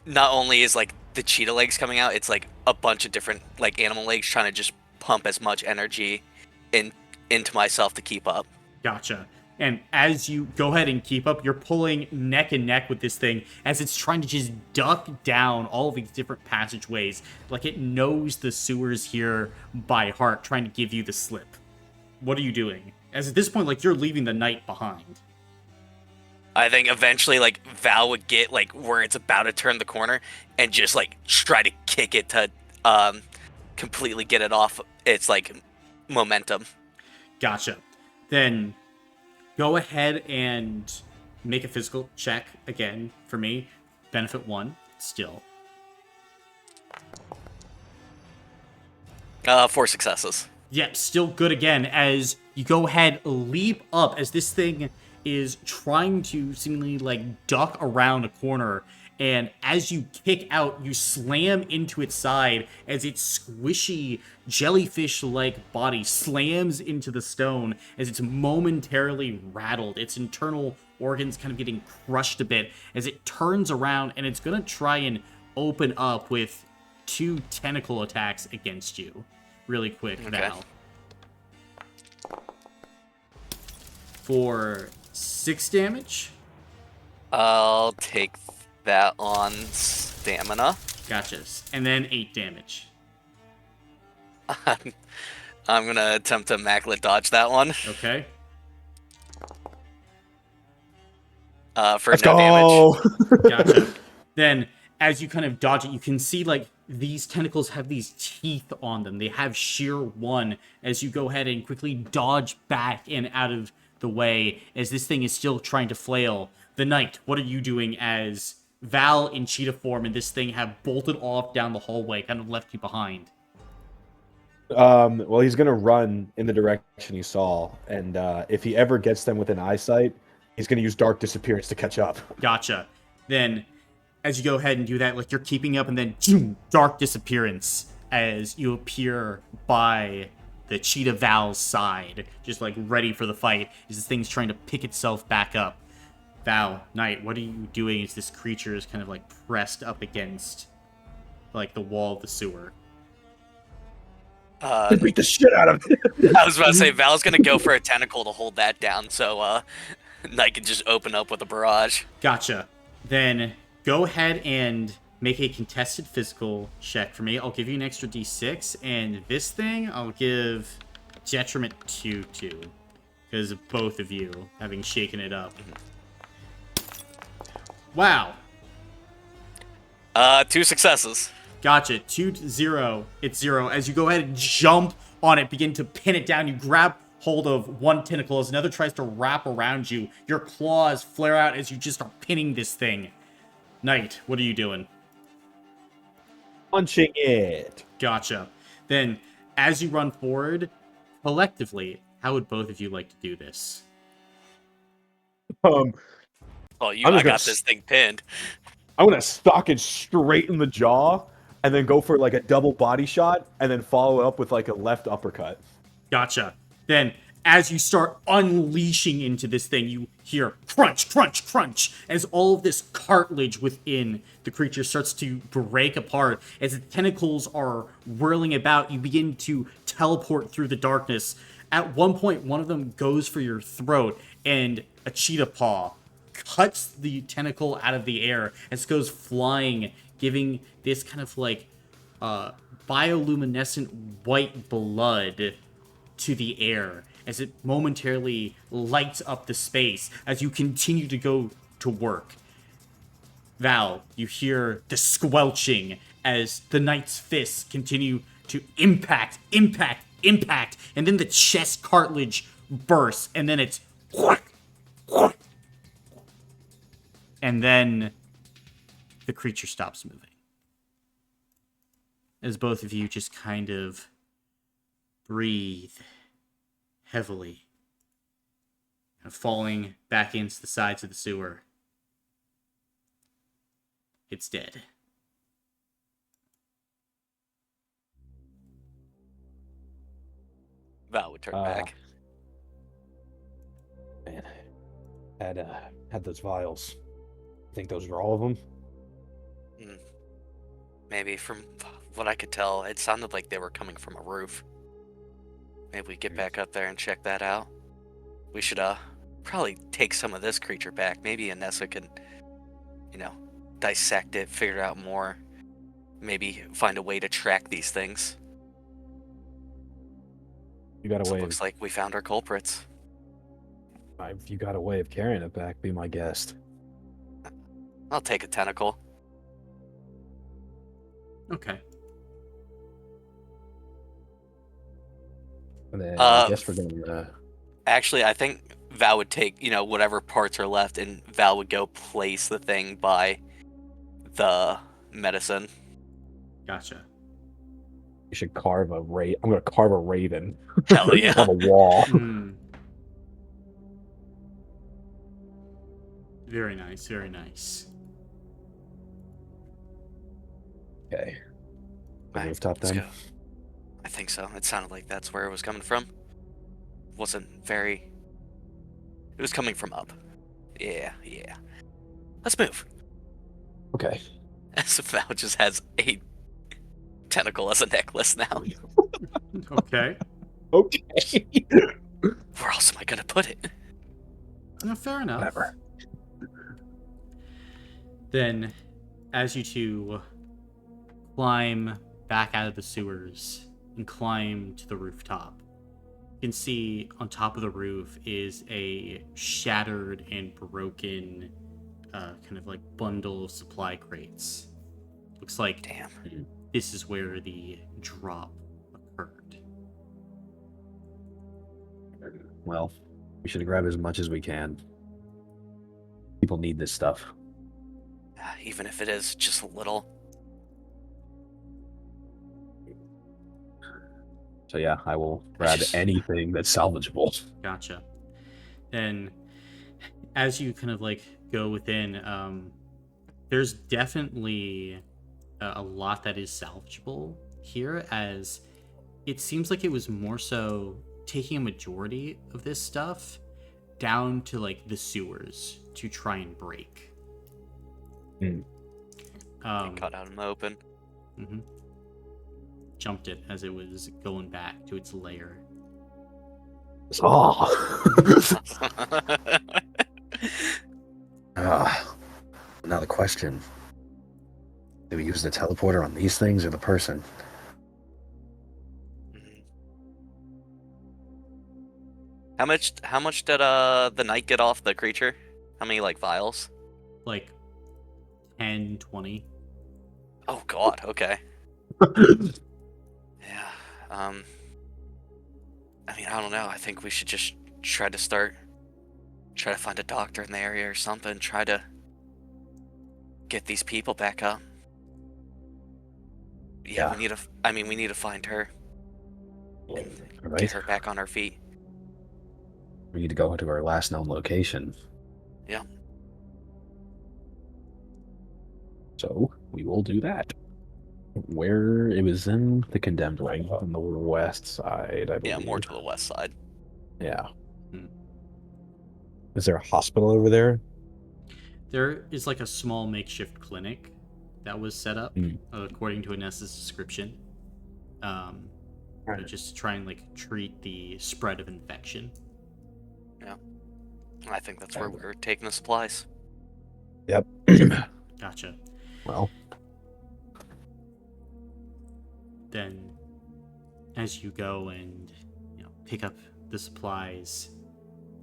not only is, the cheetah legs coming out, it's, a bunch of different, animal legs trying to just pump as much energy into myself to keep up. Gotcha. And as you go ahead and keep up, you're pulling neck and neck with this thing as it's trying to just duck down all of these different passageways. It knows the sewers here by heart, trying to give you the slip. What are you doing? As at this point, you're leaving the knight behind. I think eventually, Val would get, where it's about to turn the corner and just, try to kick it to completely get it off its, momentum. Gotcha. Then go ahead and make a physical check again for me. Benefit 1, still. 4 successes. Yep, still good again as you go ahead, leap up as this thing is trying to seemingly duck around a corner, and as you kick out, you slam into its side as its squishy jellyfish-like body slams into the stone as it's momentarily rattled, its internal organs kind of getting crushed a bit as it turns around, and it's gonna try and open up with 2 tentacle attacks against you. Really quick, Okay. Val. For 6 damage. I'll take that on stamina. Gotcha. And then 8 damage. I'm gonna attempt to Immaculate Dodge that one. Okay. For Let's no go! damage. Gotcha. Then, as you kind of dodge it, you can see these tentacles have these teeth on them. They have shear 1 as you go ahead and quickly dodge back and out of the way as this thing is still trying to flail. The knight, what are you doing as Val in cheetah form and this thing have bolted off down the hallway, kind of left you behind? Well, he's gonna run in the direction he saw, and if he ever gets them within eyesight, he's gonna use Dark Disappearance to catch up. Gotcha. Then, as you go ahead and do that, you're keeping up, and then Dark Disappearance as you appear by the cheetah Val's side, just ready for the fight as this thing's trying to pick itself back up. Val, Knight, what are you doing as this creature is kind of pressed up against the wall of the sewer? Beat the shit out of it. I was about to say Val's gonna go for a tentacle to hold that down, so Knight can just open up with a barrage. Gotcha. Then go ahead and make a contested physical check for me. I'll give you an extra d6, and this thing I'll give detriment 2 to, because of both of you having shaken it up. Wow. 2 successes. Gotcha. 2-0. It's 0. As you go ahead and jump on it, begin to pin it down, you grab hold of one tentacle as another tries to wrap around you. Your claws flare out as you just are pinning this thing. Knight, what are you doing? Punching it. Gotcha. Then, as you run forward, collectively, how would both of you like to do this? Oh, I'm I just got this thing pinned. I'm gonna stock it straight in the jaw, and then go for like a double body shot, and then follow up with like a left uppercut. Gotcha. Then, as you start unleashing into this thing, you hear crunch, crunch, crunch, as all of this cartilage within the creature starts to break apart. As the tentacles are whirling about, you begin to teleport through the darkness. At one point, one of them goes for your throat, and a cheetah paw cuts the tentacle out of the air as it goes flying, giving this kind of like bioluminescent white blood to the air as it momentarily lights up the space as you continue to go to work. Val, you hear the squelching as the knight's fists continue to impact, and then the chest cartilage bursts, and then it's and then the creature stops moving. As both of you just kind of breathe heavily, and falling back into the sides of the sewer. It's dead. Val would turn back. Man, had those vials. Think those are all of them? Maybe from what I could tell, it sounded like they were coming from a roof. Maybe we get back up there and check that out. We should probably take some of this creature back. Maybe Anessa can, dissect it, figure out more. Maybe find a way to track these things. You got a way. Looks like we found our culprits. If you got a way of carrying it back, be my guest. I'll take a tentacle. Okay. And then I guess we're gonna. Actually, I think Val would take, whatever parts are left, and Val would go place the thing by the medicine. Gotcha. You should carve a raven. I'm gonna carve a raven. Hell yeah. On a wall. Very nice, very nice. Okay. Right, Rooftop let's then. go. I think so. It sounded like that's where it was coming from. Wasn't very... It was coming from up. Yeah. Let's move. Okay. As Val just has a tentacle as a necklace now. Okay. Okay. Where else am I gonna put it? No, fair enough. Whatever. Then, as you two climb back out of the sewers and climb to the rooftop, you can see on top of the roof is a shattered and broken kind of like bundle of supply crates. Looks like Damn. this is where the drop occurred. Well, we should grab as much as we can. People need this stuff. Even if it is just a little. So yeah, I will grab anything that's salvageable. Gotcha. Then, as you kind of like go within, there's definitely a lot that is salvageable here, as it seems like it was more so taking a majority of this stuff down to like the sewers to try and break. Cut out in the open. Mm-hmm. Jumped it as it was going back to its lair. Now the question: Do we use the teleporter on these things or the person? Mhm. How much did the knight get off the creature? How many like vials? Like 10, 20. Oh god, okay. Yeah. Um I mean, I don't know. I think we should just try to find a doctor in the area or something, try to get these people back up. Yeah, Yeah. we need to find her and All get right. her back on her feet. We need to go to our last known location. Yeah. So we will do that. Where it was in the condemned ring on the west side, I Yeah, believe. more to the west side. Yeah. Hmm. Is there a hospital over there? There is like a small makeshift clinic that was set up, Mm. according to Anessa's description. Just to try and like treat the spread of infection. Yeah. I think that's where we're taking the supplies. Yep. Gotcha. Well, Then, as you go and pick up the supplies,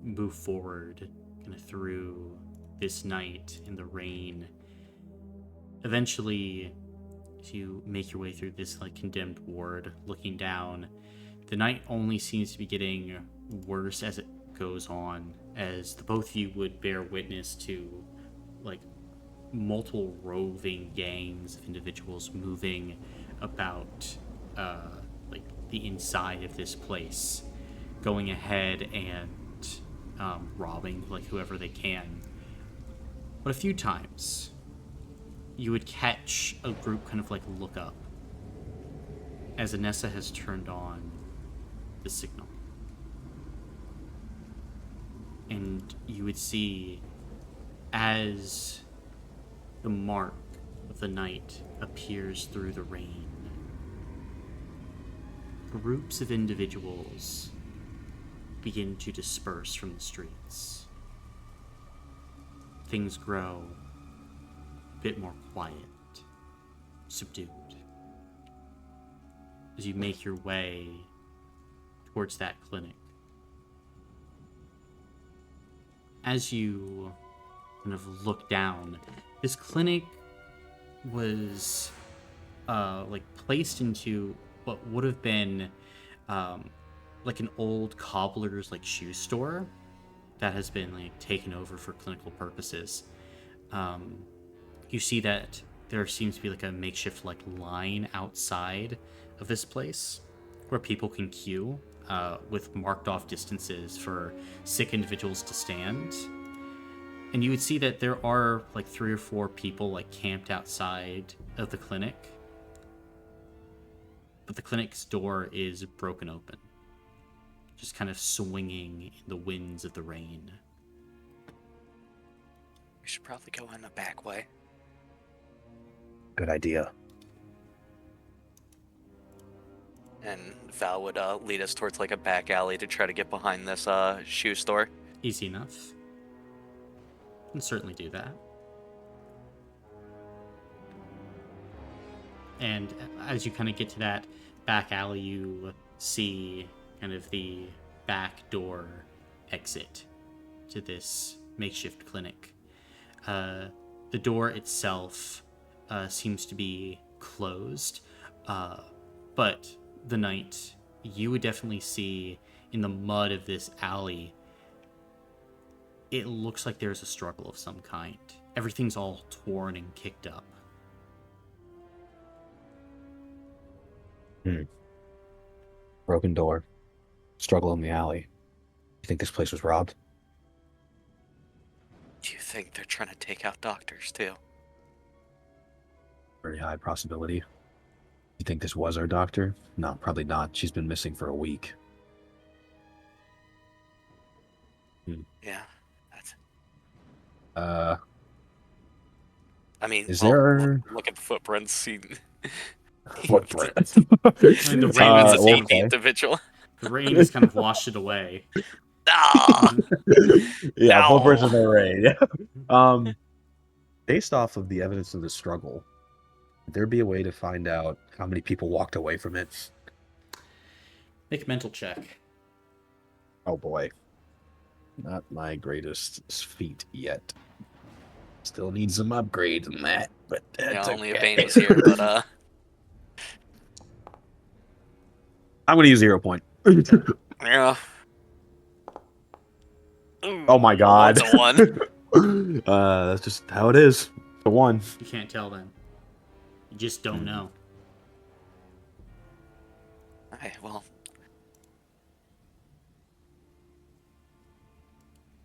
move forward, kind of through this night in the rain. Eventually, as you make your way through this like condemned ward, looking down, the night only seems to be getting worse as it goes on, as the both of you would bear witness to like multiple roving gangs of individuals moving about like the inside of this place, going ahead and robbing like whoever they can. But a few times you would catch a group kind of like look up as Anessa has turned on the signal. And you would see as the mark of the night appears through the rain, groups of individuals begin to disperse from the streets. Things grow a bit more quiet, subdued, as you make your way towards that clinic. As you kind of look down, this clinic was like placed into what would have been like an old cobbler's like shoe store that has been like taken over for clinical purposes. You see that there seems to be like a makeshift like line outside of this place where people can queue with marked off distances for sick individuals to stand. And you would see that there are like 3 or 4 people like camped outside of the clinic. But the clinic's door is broken open, just kind of swinging in the winds of the rain. We should probably go in the back way. good idea. And Val would lead us towards like a back alley to try to get behind this shoe store. Easy enough. Can certainly do that. And as you kind of get to that back alley, you see kind of the back door exit to this makeshift clinic. The door itself seems to be closed, but the night you would definitely see in the mud of this alley, it looks like there's a struggle of some kind. Everything's all torn and kicked up. Broken door. Struggle in the alley. You think this place was robbed? Do you think they're trying to take out doctors too? Very high possibility. You think this was our doctor? No, probably not. She's been missing for a week. Yeah, that's. I mean, Is there look at footprints. See, footprints? The rain Raven's is a okay. individual. The rain has kind of washed it away. Ah! Yeah, No. footprints in the rain. Based off of the evidence of the struggle, Would there be a way to find out how many people walked away from it? Make a mental check. Oh boy. Not my greatest feat yet. Still need some upgrades in that, but that's Only a okay. Bane was here, but I'm gonna use 0 point. yeah. Oh my god. What's a one? That's just how it is. The one. You can't tell then. You just don't know. Okay, well.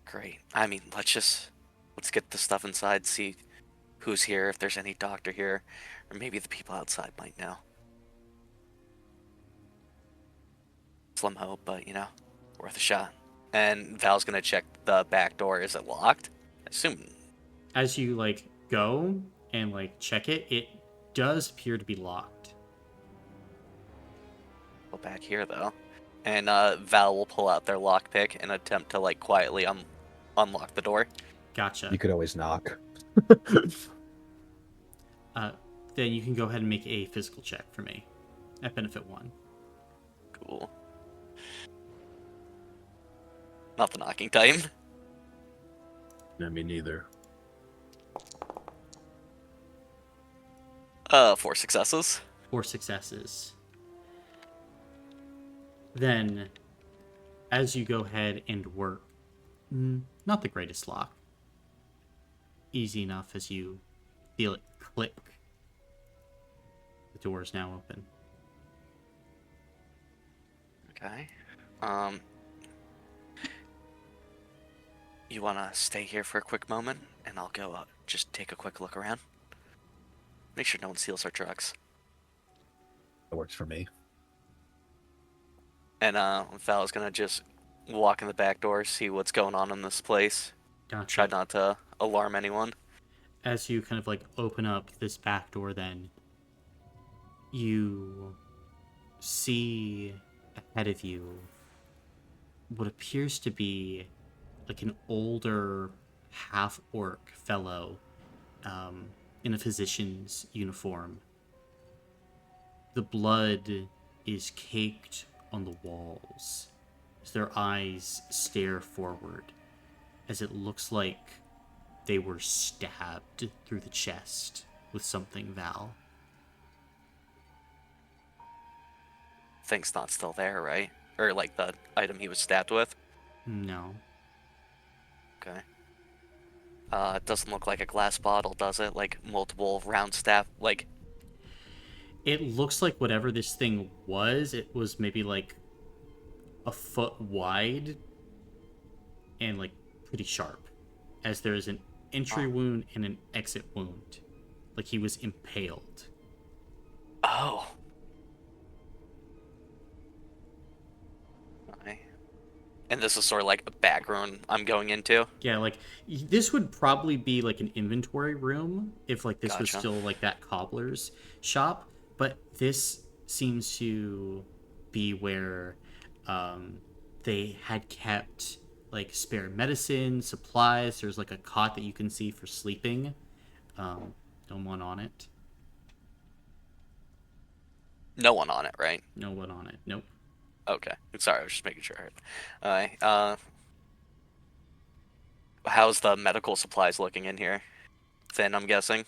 Great. I mean, let's get the stuff inside, see who's here, if there's any doctor here, or maybe the people outside might know. Slim hope, but worth a shot. And Val's gonna check the back door. Is it locked? I assume. As you go and check it, it does appear to be locked. Go back here though, and Val will pull out their lockpick and attempt to quietly unlock the door. Gotcha. You could always knock. Then you can go ahead and make a physical check for me at benefit 1. Cool. Not the knocking time. No, me neither. 4 successes. 4 successes. Then, as you go ahead and work, not the greatest lock. Easy enough as you feel it click. The door is now open. Okay. You wanna stay here for a quick moment, and I'll go just take a quick look around. Make sure no one steals our drugs. That works for me. And Val's gonna just walk in the back door, see what's going on in this place. Gotcha. Try not to alarm anyone. As you kind of open up this back door, then you see ahead of you what appears to be an older half-orc fellow in a physician's uniform. The blood is caked on the walls as their eyes stare forward, as it looks like they were stabbed through the chest with something, Val. Thing's not still there, right? Or the item he was stabbed with? No. Okay. It doesn't look like a glass bottle, does it? Multiple round staff, It looks like whatever this thing was, it was maybe a foot wide and pretty sharp, as there is an entry wound and an exit wound. He was impaled. Oh. Okay. And this is sort of a back room I'm going into? Yeah, this would probably be an inventory room if this was Gotcha. still that cobbler's shop, but this seems to be where they had kept spare medicine, supplies. There's a cot that you can see for sleeping. No one on it. No one on it, right? No one on it. Nope. Okay. Sorry, I was just making sure I heard. Alright, how's the medical supplies looking in here? Thin, I'm guessing?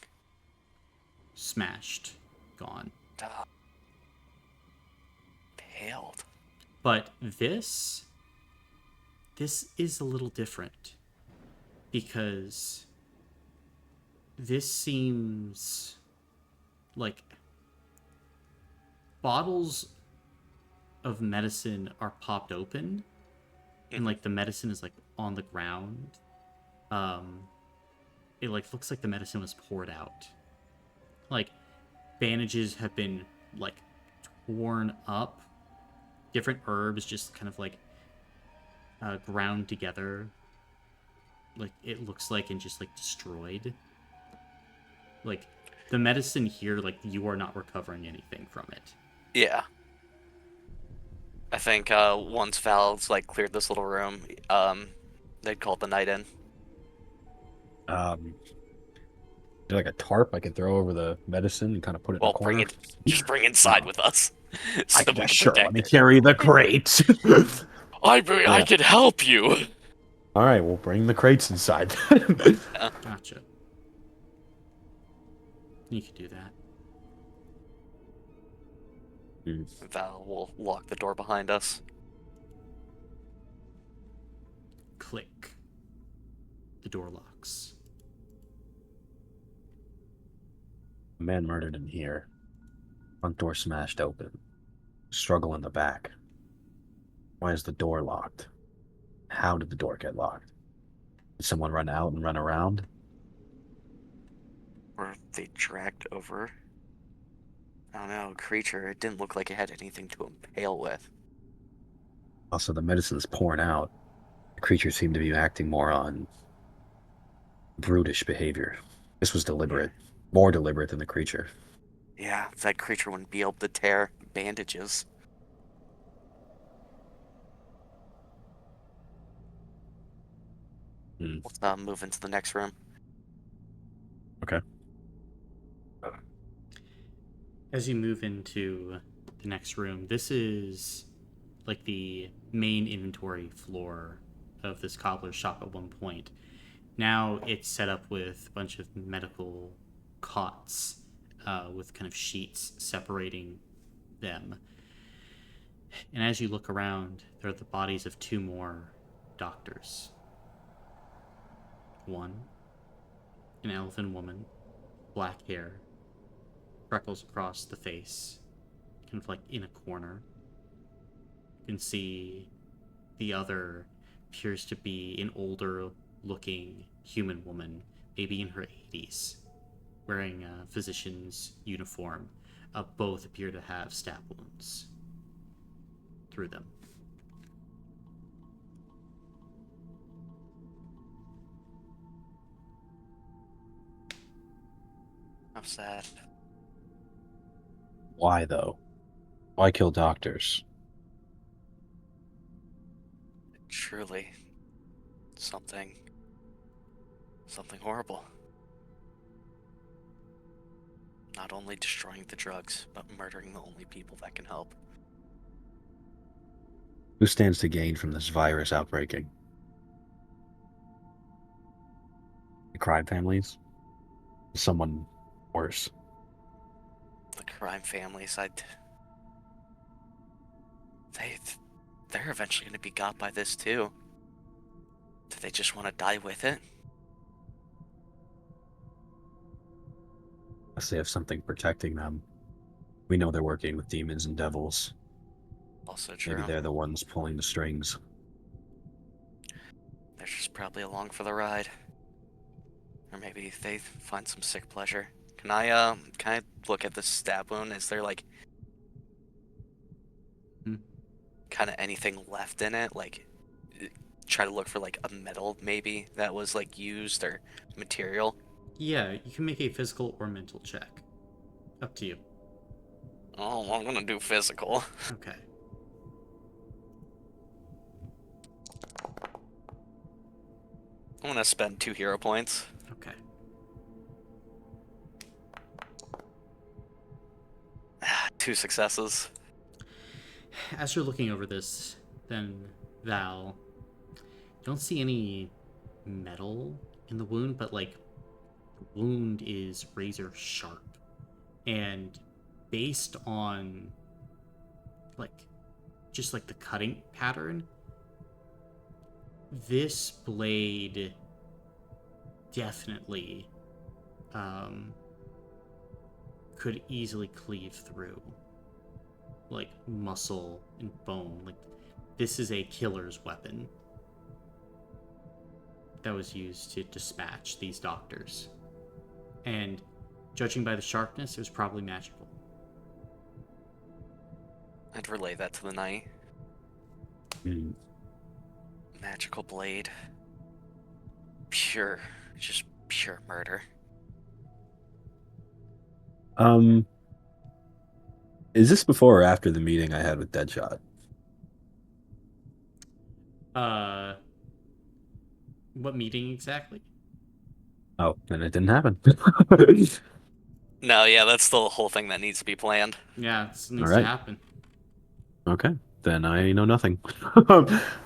Smashed. Gone. Paled. But this is a little different, because this seems like bottles of medicine are popped open, and the medicine is on the ground. It looks like the medicine was poured out. Bandages have been torn up. Different herbs just kind of ground together. It looks and just destroyed. The medicine here, you are not recovering anything from it. Yeah. I think once Val's cleared this little room, they'd call it the night in. there like a tarp I could throw over the medicine and kind of put it in a Well, corner? just bring it inside No. with us, I so can, we yeah, can sure. Let protect me it. carry the crates. I Yeah. can help you. All right, we'll bring the crates inside. Gotcha. You could do that. Hmm. Val will lock the door behind us. Click. The door locks. A man murdered in here. Front door smashed open. Struggle in the back. Why is the door locked? How did the door get locked? Did someone run out and run around? Or they dragged over. I don't know, creature. It didn't look like it had anything to impale with. Also, the medicine's pouring out. The creature seemed to be acting more on brutish behavior. This was deliberate. More deliberate than the creature. Yeah, that creature wouldn't be able to tear bandages. Hmm. Let's move into the next room. Okay. As you move into the next room, this is like the main inventory floor of this cobbler's shop at one point. Now it's set up with a bunch of medical cots with kind of sheets separating them. And as you look around, there are the bodies of two more doctors. One, an elven woman, black hair, freckles across the face, kind of like in a corner. You can see the other appears to be an older looking human woman, maybe in her 80s, wearing a physician's uniform. Both appear to have stab wounds through them. How sad. Why, though? Why kill doctors? Truly, something horrible. Not only destroying the drugs, but murdering the only people that can help. Who stands to gain from this virus outbreaking? The crime families? Someone worse? The crime families, they're eventually going to be got by this too. Do they just want to die with it? Unless they have something protecting them. We know they're working with demons and devils. Also true. Maybe they're the ones pulling the strings. They're just probably along for the ride. Or maybe they find some sick pleasure. Can I look at this stab wound? Is there like kind of anything left in it? Like, try to look for like a metal maybe that was like used or material. Yeah, you can make a physical or mental check. Up to you. Oh, I'm gonna do physical. Okay. I'm gonna spend 2 hero points. Okay. 2 successes. As you're looking over this, then Val, you don't see any metal in the wound, but like the wound is razor sharp. And based on like just like the cutting pattern, this blade definitely could easily cleave through like muscle and bone. Like, this is a killer's weapon that was used to dispatch these doctors. And judging by the sharpness, it was probably magical. I'd relay that to the knight. Hmm. Magical blade. Just pure murder. Is this before or after the meeting I had with Deadshot? What meeting exactly? Oh, then it didn't happen. No, yeah, that's the whole thing that needs to be planned. Yeah, this All needs to right. happen. Okay. Then I know nothing.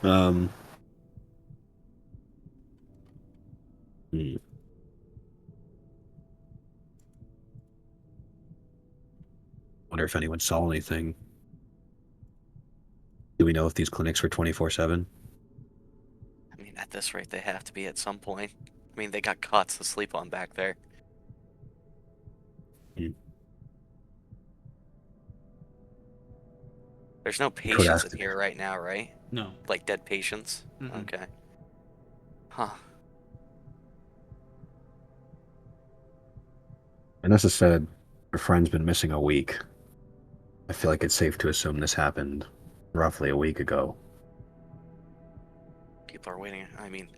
um. hmm. Wonder if anyone saw anything. Do we know if these clinics were 24/7? I mean, at this rate, they have to be at some point. I mean, they got cots to sleep on back there. Hmm. There's no I could patients in ask. here right now, right? No. Like dead patients? Mm-mm. Okay. Huh. Vanessa said her friend's been missing a week. I feel like it's safe to assume this happened roughly a week ago. People are waiting. I mean,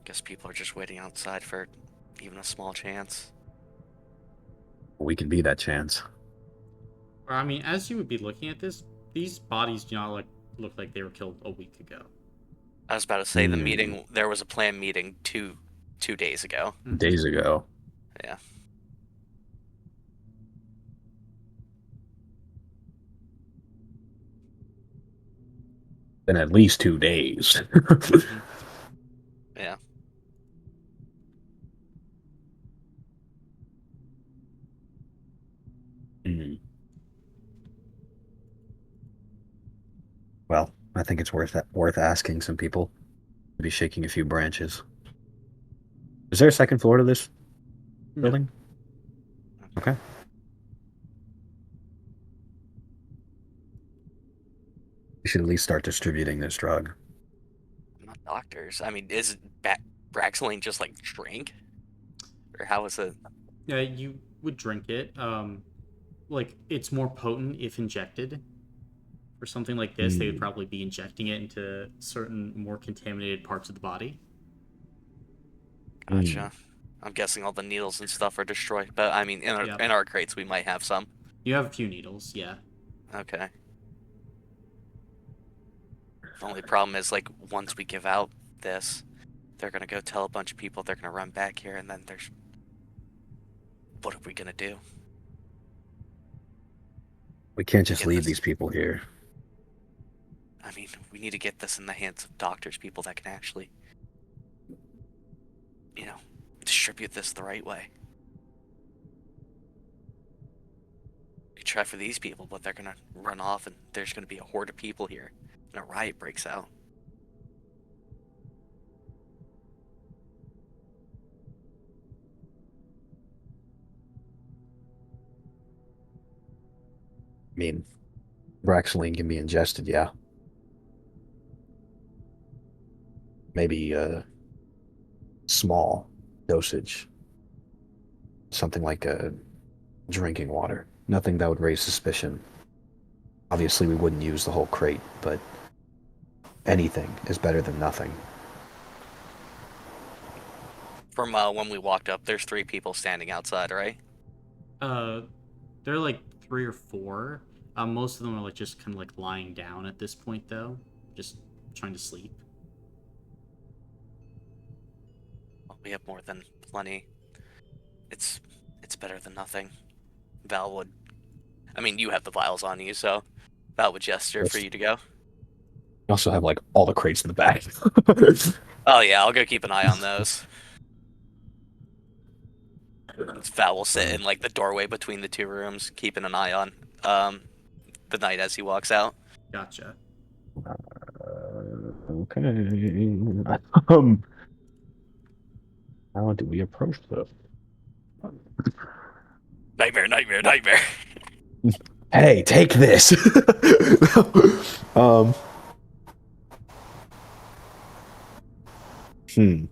guess people are just waiting outside for even a small chance. We can be that chance. Or I mean, as you would be looking at this, these bodies do not look like they were killed a week ago. I was about to say the Hmm. meeting. There was a planned meeting two days ago. Mhm. Days ago. Yeah. Then at least 2 days. Mhm. Yeah. Hmm. Well, I think it's worth asking some people. Maybe shaking a few branches. Is there a second floor to this No. building? Okay. We should at least start distributing this drug. I'm not doctors. I mean, is Braxoline just like drink, or how is it? Yeah, you would drink it. Like it's more potent if injected. For something like this, they would Hmm. probably be injecting it into certain more contaminated parts of the body. Hmm. Gotcha. I'm guessing all the needles and stuff are destroyed, but I mean, Yep. in our crates we might have some. You have a few needles, yeah. Okay. The only problem is like once we give out this, they're gonna go tell a bunch of people. They're gonna run back here, and then there's what are we gonna do? We can't just Get leave this. these people here. I mean, we need to get this in the hands of doctors, people that can actually, you know, distribute this the right way. We could try for these people, but they're gonna run off, and there's gonna be a horde of people here, and a riot breaks out. I mean, Braxoline can be ingested, yeah. Maybe a small dosage. Something like a drinking water. Nothing that would raise suspicion. Obviously, we wouldn't use the whole crate, but anything is better than nothing. From when we walked up, there's 3 people standing outside, right? Uh, they're like 3 or 4. Most of them are like just kind of like lying down at this point, though, just trying to sleep. Well, we have more than plenty. It's it's better than nothing. Val would. I mean, you have the vials on you, so Val would gesture for Yes. you to go. We also have like all the crates in the back. Oh yeah, I'll go keep an eye on those. Val will sit Uh, in like the doorway between the 2 rooms, keeping an eye on um the knight as he walks out. Gotcha. okay. Um, how do we approach this? Nightmare, nightmare, nightmare. Hey, take this. um. Hmm.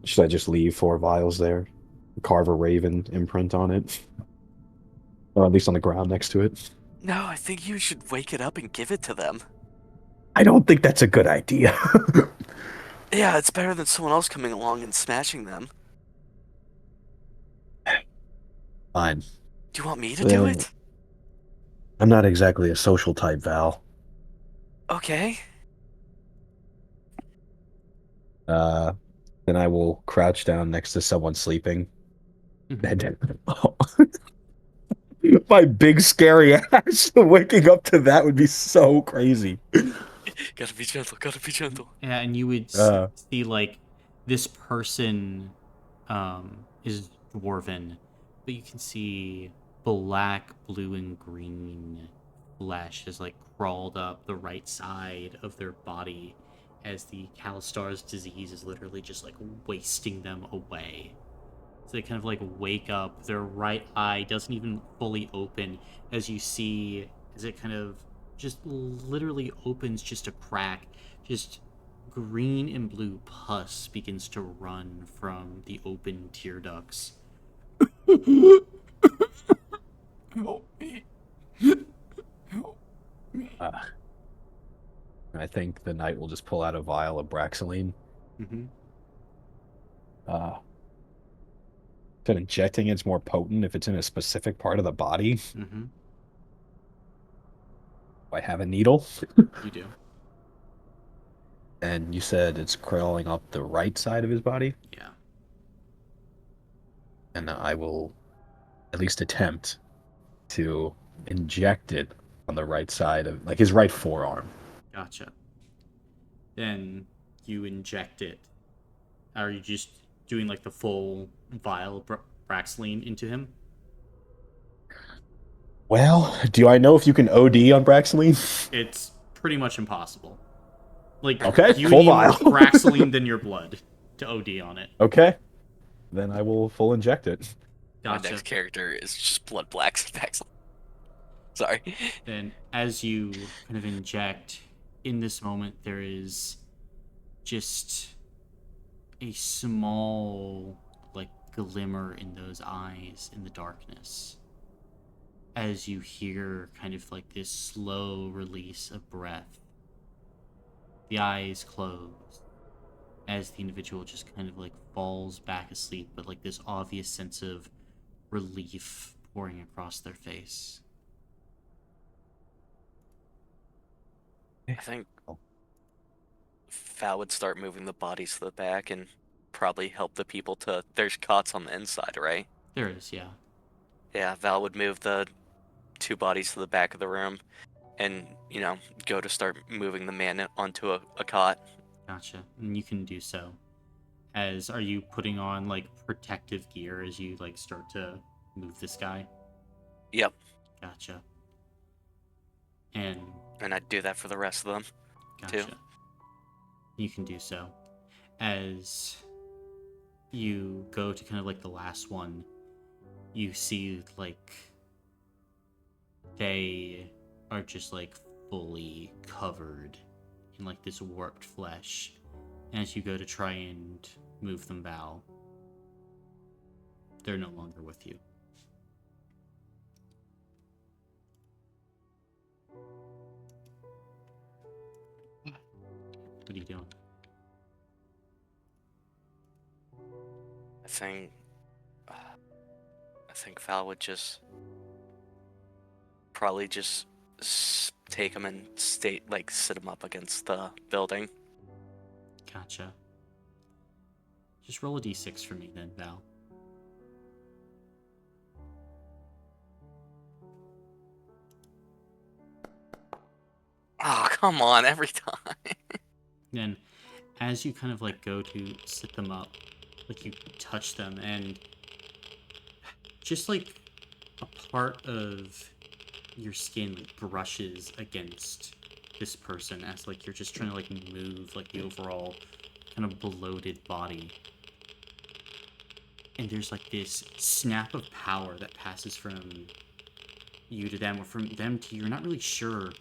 Should I just leave 4 vials there? Carve a raven imprint on it, or at least on the ground next to it. No, I think you should wake it up and give it to them. I don't think that's a good idea. Yeah, it's better than someone else coming along and smashing them. Fine. Do you want me to do it? I'm not exactly a social type, Val. Okay. Uh, Then I will crouch down next to someone sleeping. And my big scary ass waking up to that would be so crazy. Gotta be gentle. Gotta be gentle. Yeah, and you would Uh, see like this person is dwarven, but you can see black, blue, and green flesh has like crawled up the right side of their body as the Calistar's disease is literally just like wasting them away. So they kind of like wake up, their right eye doesn't even fully open as you see as it kind of just literally opens just a crack, just green and blue pus begins to run from the open tear ducts. Help me. Help me. uh, I think the knight will just pull out a vial of Braxaline. Mm-hmm. Uh, That injecting it's more potent if it's in a specific part of the body. Mm-hmm. I have a needle. You do. And you said it's crawling up the right side of his body? Yeah. And I will at least attempt to inject it on the right side of, like, his right forearm. Gotcha. Then you inject it. Are you just doing like the full vial of Braxaline into him? Well, do I know if you can OD on Braxaline? It's pretty much impossible. Like, Okay, you full need more vial. Braxaline than your blood to OD on it. Okay. Then I will full inject it. My Gotcha. next character is just blood blacks. Sorry. Then, as you kind of inject, in this moment, there is just a small, like, glimmer in those eyes in the darkness. As you hear kind of like this slow release of breath. The eyes close as the individual just kind of like falls back asleep, but like this obvious sense of relief pouring across their face. I think Val would start moving the bodies to the back and probably help the people to. There's cots on the inside, right? There is, yeah. Yeah, Val would move the two bodies to the back of the room and, go to start moving the man onto a cot. Gotcha. And you can do so. As are you putting on like protective gear as you like start to move this guy? Yep. Gotcha. And I'd do that for the rest of them. gotcha. Too. You can do so. As you go to kind of like the last one, you see like they are just like fully covered in like this warped flesh. And as you go to try and move them, Val, they're no longer with you. What are you doing? I think Val would just probably just take him and sit him up against the building. Gotcha. Just roll a d6 for me then, Val. Oh, come on, every time. Then, as you kind of like go to sit them up, like you touch them, and just like a part of your skin like brushes against this person as like you're just trying to like move like the overall kind of bloated body. And there's like this snap of power that passes from you to them or from them to you. You're not really sure,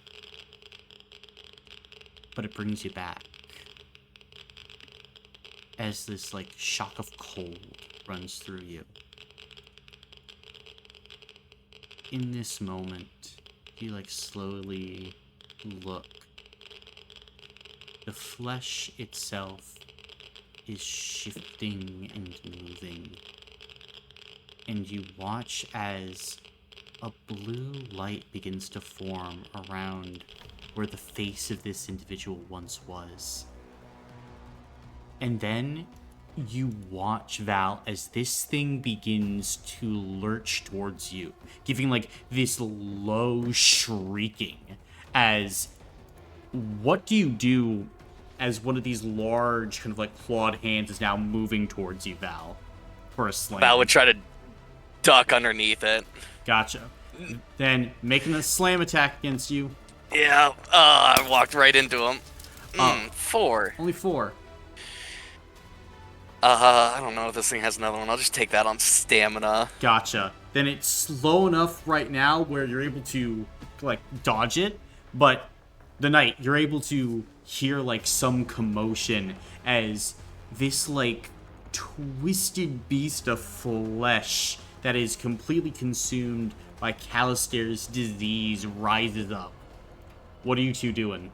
but it brings you back as this like shock of cold runs through you. In this moment, you like slowly look. The flesh itself is shifting and moving. And you watch as a blue light begins to form around where the face of this individual once was. And then you watch, Val, as this thing begins to lurch towards you, giving like this low shrieking. As what do you do as one of these large kind of like clawed hands is now moving towards you, Val, for a slam? Val would try to duck underneath it. Gotcha. Then making a slam attack against you. Yeah, I walked right into him. 4. Only 4. I don't know if this thing has another one. I'll just take that on stamina. Gotcha. Then it's slow enough right now where you're able to, like, dodge it, but the Knight, you're able to hear, like, some commotion as this, like, twisted beast of flesh that is completely consumed by Callister's disease rises up. What are you two doing?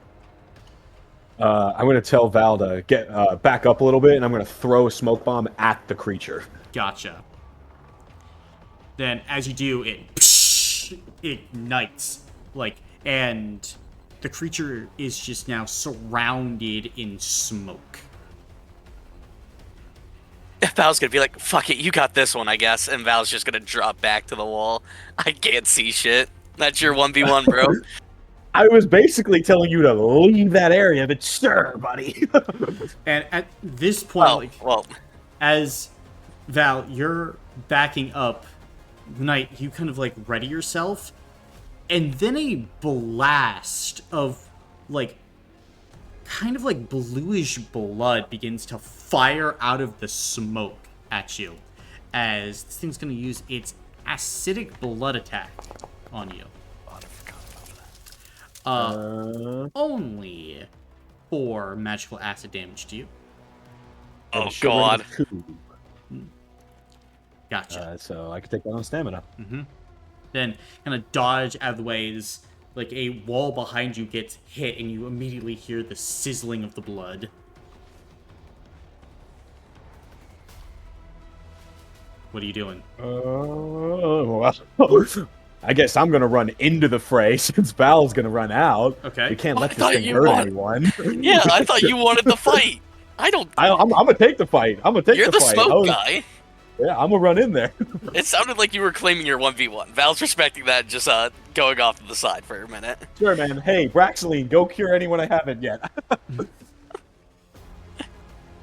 I'm going to tell Val to get back up a little bit, and I'm going to throw a smoke bomb at the creature. Gotcha. Then, as you do, it ignites, like, and the creature is just now surrounded in smoke. Val's gonna be like, fuck it, you got this one, I guess. And Val's just gonna drop back to the wall. I can't see shit. That's your 1v1, bro. I was basically telling you to leave that area, but sure, buddy. And at this point, well, as Val, you're backing up, Knight, you kind of like ready yourself, and then a blast of like kind of like bluish blood begins to fire out of the smoke at you, as this thing's going to use its acidic blood attack on you. Only 4 magical acid damage to you. oh god. Gotcha. So I can take that on stamina. Then kind of dodge out of the way as like a wall behind you gets hit and you immediately hear the sizzling of the blood. What are you doing? I guess I'm gonna run into the fray since Val's gonna run out. Okay. We can't let I this thought thing you hurt wanted- anyone. Yeah, I thought you wanted the fight. I'm gonna take the fight. I'm gonna take You're the fight. smoke guy. Yeah, I'm gonna run in there. It sounded like you were claiming your 1v1. Val's respecting that, just going off to the side for a minute. Sure, man. Hey, Braxeline, go cure anyone I haven't yet.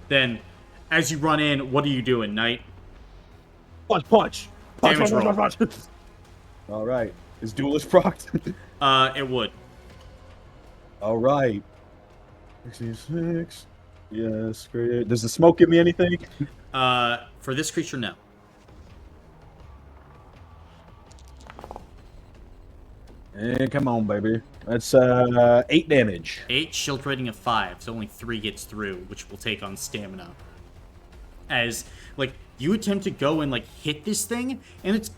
Then, as you run in, what are you doing, Knight? Punch. Damage roll. Punch. All right. Is Duelist procced? It would. All right. 66. Yes, great. Does the smoke give me anything? For this creature, no. Come on, baby. That's 8 damage. 8, shield rating of 5, so only 3 gets through, which will take on stamina. As, like, you attempt to go and, like, hit this thing, and it's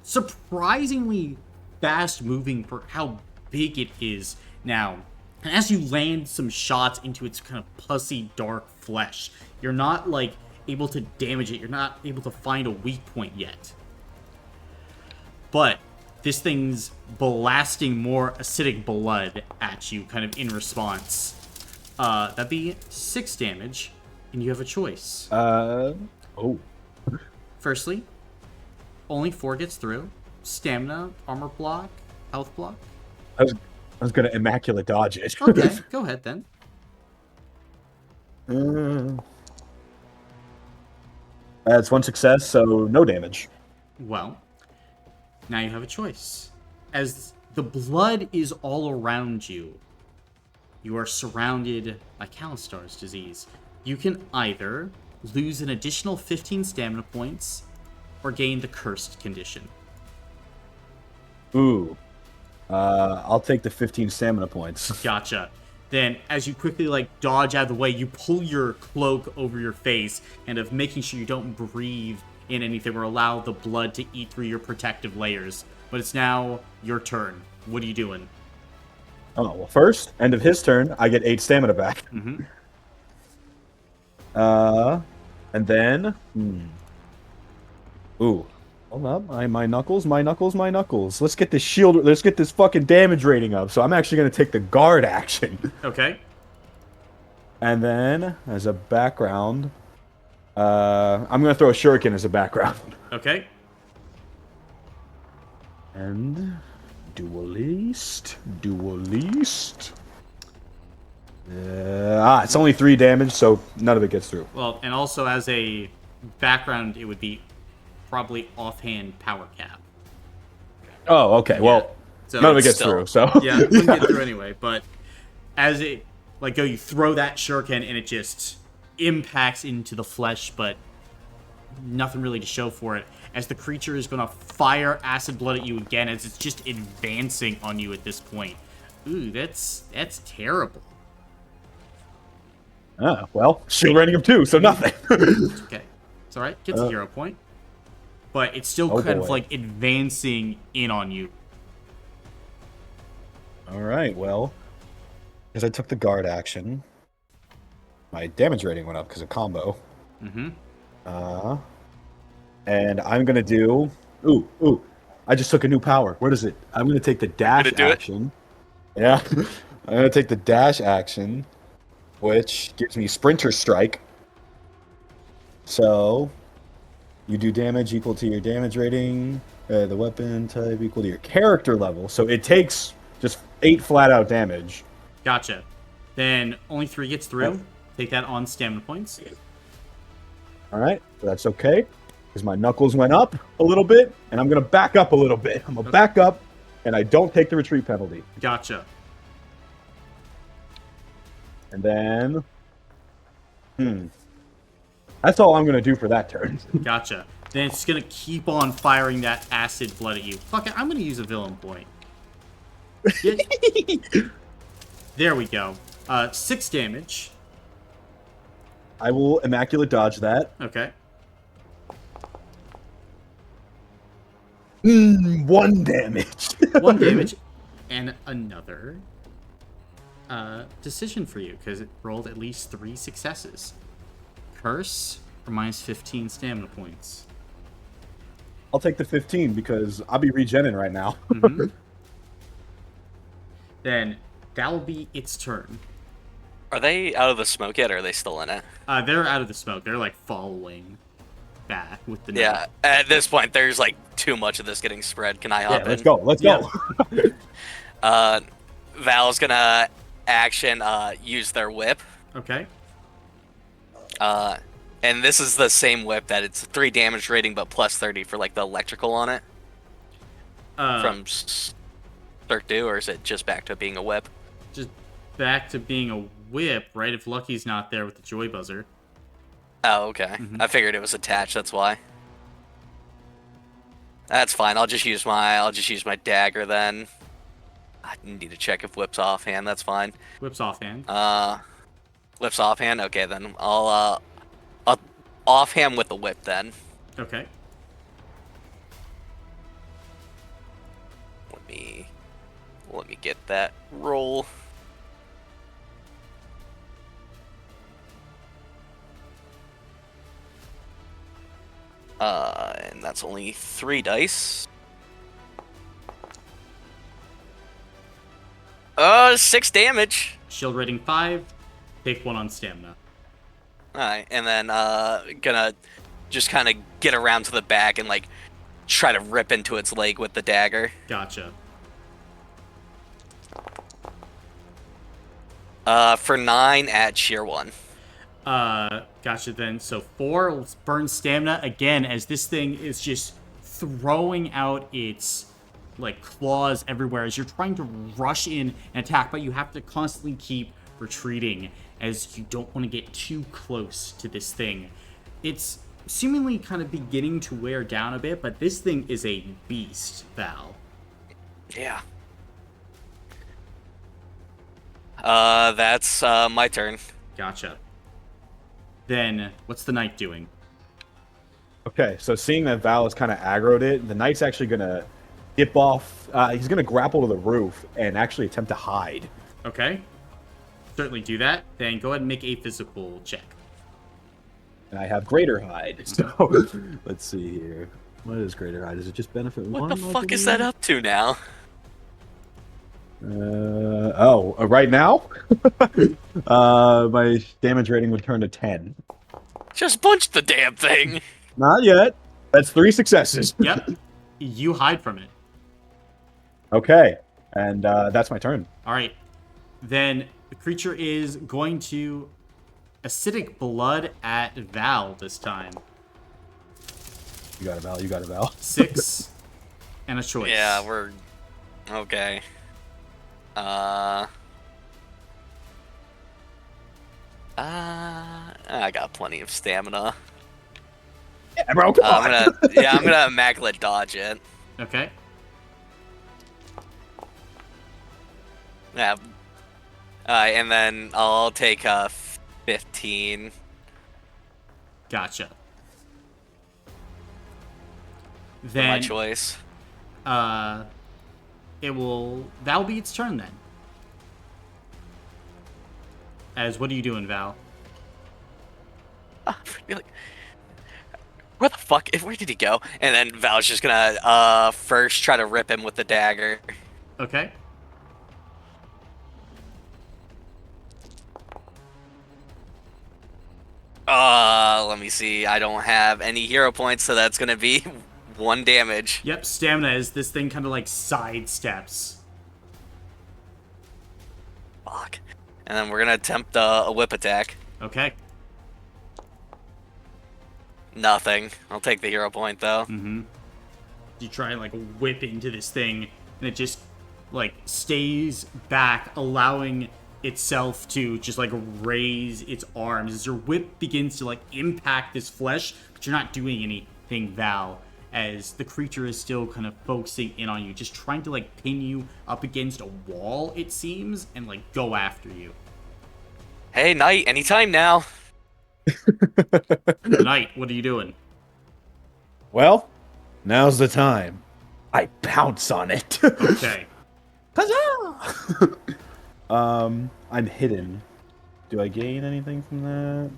surprisingly fast-moving for how big it is now. And as you land some shots into its kind of pussy, dark flesh, you're not, like, able to damage it. You're not able to find a weak point yet. But this thing's blasting more acidic blood at you, kind of in response. That'd be 6 damage, and you have a choice. Firstly, only 4 gets through. Stamina, armor block, health block. I was gonna immaculate dodge it. Okay, go ahead then. That's 1 success, so no damage. Well, now you have a choice. As the blood is all around you, you are surrounded by Callister's disease. You can either lose an additional 15 stamina points or gain the cursed condition. Ooh. I'll take the 15 stamina points. Gotcha. Then, as you quickly, like, dodge out of the way, you pull your cloak over your face, and of making sure you don't breathe in anything or allow the blood to eat through your protective layers. But it's now your turn. What are you doing? Oh, well, first, end of his turn, I get 8 stamina back. Mm-hmm. And then... Ooh. Hold up. My knuckles. Let's get this shield... Let's get this fucking damage rating up. So I'm actually going to take the guard action. Okay. And then, as a background... I'm gonna throw a shuriken as a background. Okay. And duelist. It's only 3 damage, so none of it gets through. Well, and also as a background, it would be probably offhand power cap. Oh, okay. Well, So none of it it's gets still- through. So Yeah, it wouldn't get through anyway. But as it you throw that shuriken and it just impacts into the flesh, but nothing really to show for it. As the creature is gonna fire acid blood at you again, as it's just advancing on you at this point. Ooh, that's terrible. well, shield rating of 2, so nothing. Okay, it's all right. Gets a hero point, but it's still kind of boy. like advancing in on you. All right. Well, because I took the guard action, my damage rating went up because of combo. Mm-hmm. And I'm gonna do. Ooh! I just took a new power. What is it? I'm gonna take the dash Gonna do it? action. Yeah, I'm gonna take the dash action, which gives me Sprinter Strike. So, you do damage equal to your damage rating. The weapon type equal to your character level. So it takes just 8 flat out damage. Gotcha. Then only 3 gets through. Take that on stamina points. All right, that's okay. Because my knuckles went up a little bit, and I'm gonna back up a little bit. I'm gonna back up, and I don't take the retreat penalty. Gotcha. And then, that's all I'm gonna do for that turn. Gotcha. Then it's gonna keep on firing that acid blood at you. Fuck it, I'm gonna use a villain point. There we go. 6 damage. I will immaculate dodge that. Okay. 1 damage. 1 damage. And another decision for you, because it rolled at least 3 successes. Curse for minus 15 stamina points. I'll take the 15 because I'll be regenning right now. Then that'll be its turn. Are they out of the smoke yet, or are they still in it? They're out of the smoke. They're like following back with the Yeah, at this point, there's like too much of this getting spread. Can I hop in? Let's go. Let's go. Val's gonna action use their whip. Okay. And this is the same whip that it's 3 damage rating, but plus 30 for like the electrical on it. From Cirque du, or is it just back to being a whip? Just back to being a whip, right? If Lucky's not there with the joy buzzer. Oh, okay. I figured it was attached. That's why. That's fine. I'll just use my dagger then. I need to check if whip's offhand. That's fine. Whips offhand. Whip's offhand. Okay, then I'll offhand with the whip then. Okay. Let me get that roll. And that's only 3 dice. 6 damage. Shield rating 5. Take 1 on stamina. Alright, and then gonna just kind of get around to the back and like try to rip into its leg with the dagger. Gotcha. For 9 at sheer 1. Gotcha then. So 4 burn stamina again as this thing is just throwing out its like claws everywhere as you're trying to rush in and attack, but you have to constantly keep retreating as you don't want to get too close to this thing. It's seemingly kind of beginning to wear down a bit, but this thing is a beast, Val. Yeah. That's my turn. Gotcha. Then what's the knight doing? Okay, so seeing that Val is kind of aggroed it, the knight's actually gonna dip off. He's gonna grapple to the roof and actually attempt to hide. Okay. Certainly do that. Then go ahead and make a physical check. And I have greater hide. So let's see here. What is greater hide? Does it just benefit What one? the fuck is that up to now? Right now? My damage rating would turn to 10. Just punch the damn thing. Not yet. That's 3 successes. Yep. You hide from it. Okay, and that's my turn. All right. Then the creature is going to acidic blood at Val this time. You got it, Val. You got it, Val. 6 and a choice. Yeah, we're okay. I got plenty of stamina. Yeah, bro, come on. I'm gonna Immaculate Dodge it. Okay. Yeah. And then I'll take 15. Gotcha. For Then my choice. that'll be its turn then. As what are you doing, Val? Like, where the fuck? Where did he go? And then Val's just gonna first try to rip him with the dagger. Okay. Let me see. I don't have any hero points, so that's gonna be 1 damage. Yep, stamina as this thing kind of like sidesteps. Fuck. And then we're gonna attempt a whip attack. Okay. Nothing. I'll take the hero point though. Mm-hmm. You try and like whip into this thing, and it just like stays back, allowing itself to just like raise its arms as your whip begins to like impact this flesh, but you're not doing anything, Val, as the creature is still kind of focusing in on you, just trying to like pin you up against a wall, it seems, and like go after you. Hey, Knight, anytime now. Knight, what are you doing? Well, now's the time. I pounce on it. Okay. Huzzah! I'm hidden. Do I gain anything from that?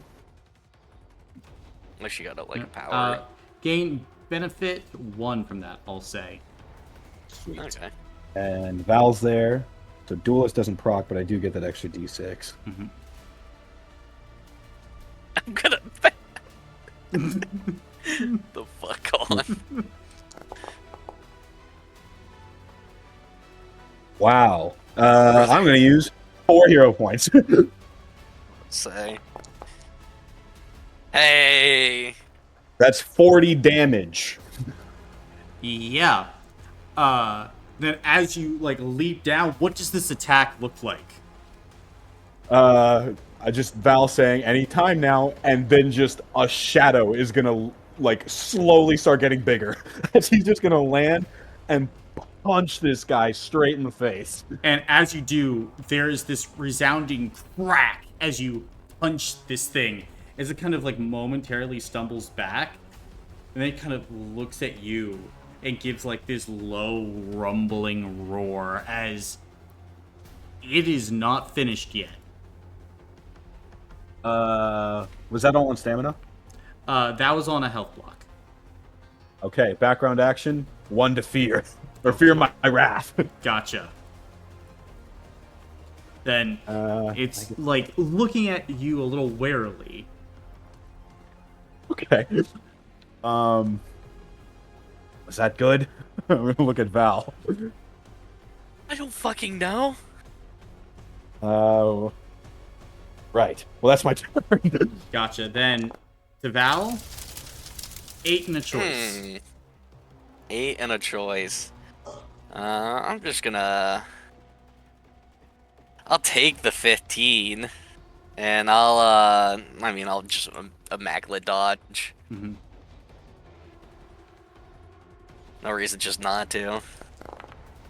Unless you got a power. Gain benefit 1 from that, I'll say. Sweet. Okay. And Val's there. So Duelist doesn't proc, but I do get that extra D6. Mm-hmm. I'm gonna. The fuck on. Wow. I'm going to use 4 hero points. Say. Hey. That's 40 damage. Yeah. Then as you like leap down, what does this attack look like? I just Val saying anytime now, and then just a shadow is gonna like slowly start getting bigger as he's just gonna land and punch this guy straight in the face. And as you do, there is this resounding crack as you punch this thing, as it kind of like momentarily stumbles back, and then it kind of looks at you and gives like this low rumbling roar as it is not finished yet. Was that all on stamina? That was on a health block. Okay, background action, 1 to fear. Or fear my wrath. Gotcha. Then it's like looking at you a little warily. Okay. Was that good? I'm gonna look at Val. I don't fucking know. Oh. Right. Well, that's my turn. Gotcha. Then to Val, 8 and a choice. 8 and a choice. I'm just gonna. I'll take the 15, and I'll just Immaculate Dodge. Mm-hmm. No reason just not to.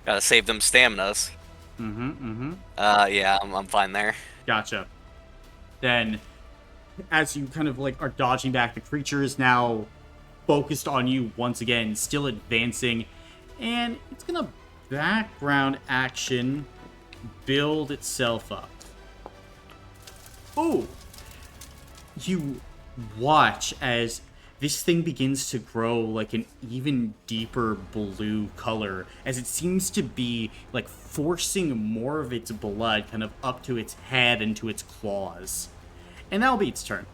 Gotta save them staminas. Mm-hmm. Mm-hmm. Yeah, I'm fine there. Gotcha. Then, as you kind of like are dodging back, the creature is now focused on you once again, still advancing, and it's gonna background action build itself up. Oh! You watch as this thing begins to grow like an even deeper blue color, as it seems to be like forcing more of its blood kind of up to its head and to its claws. And that'll be its turn.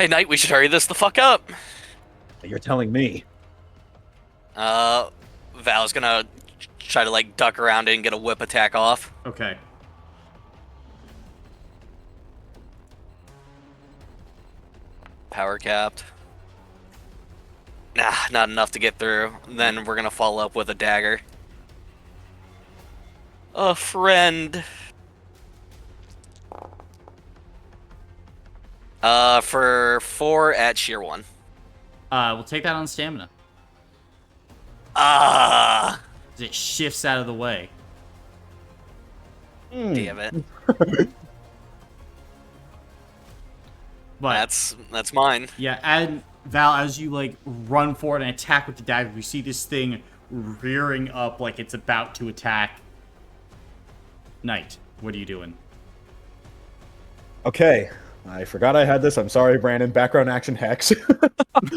Hey, Knight, we should hurry this the fuck up. You're telling me. Val's gonna try to, like, duck around it and get a whip attack off. Okay. Power capped. Nah, not enough to get through. Then we're gonna follow up with a dagger. A friend. For 4 at sheer 1. We'll take that on stamina. Ah, As it shifts out of the way. damn it. But That's mine. yeah, and Val, as you like run forward and attack with the dagger, you see this thing rearing up like it's about to attack. Knight, what are you doing? Okay. I forgot I had this. I'm sorry, Brandon. Background action hex. Don't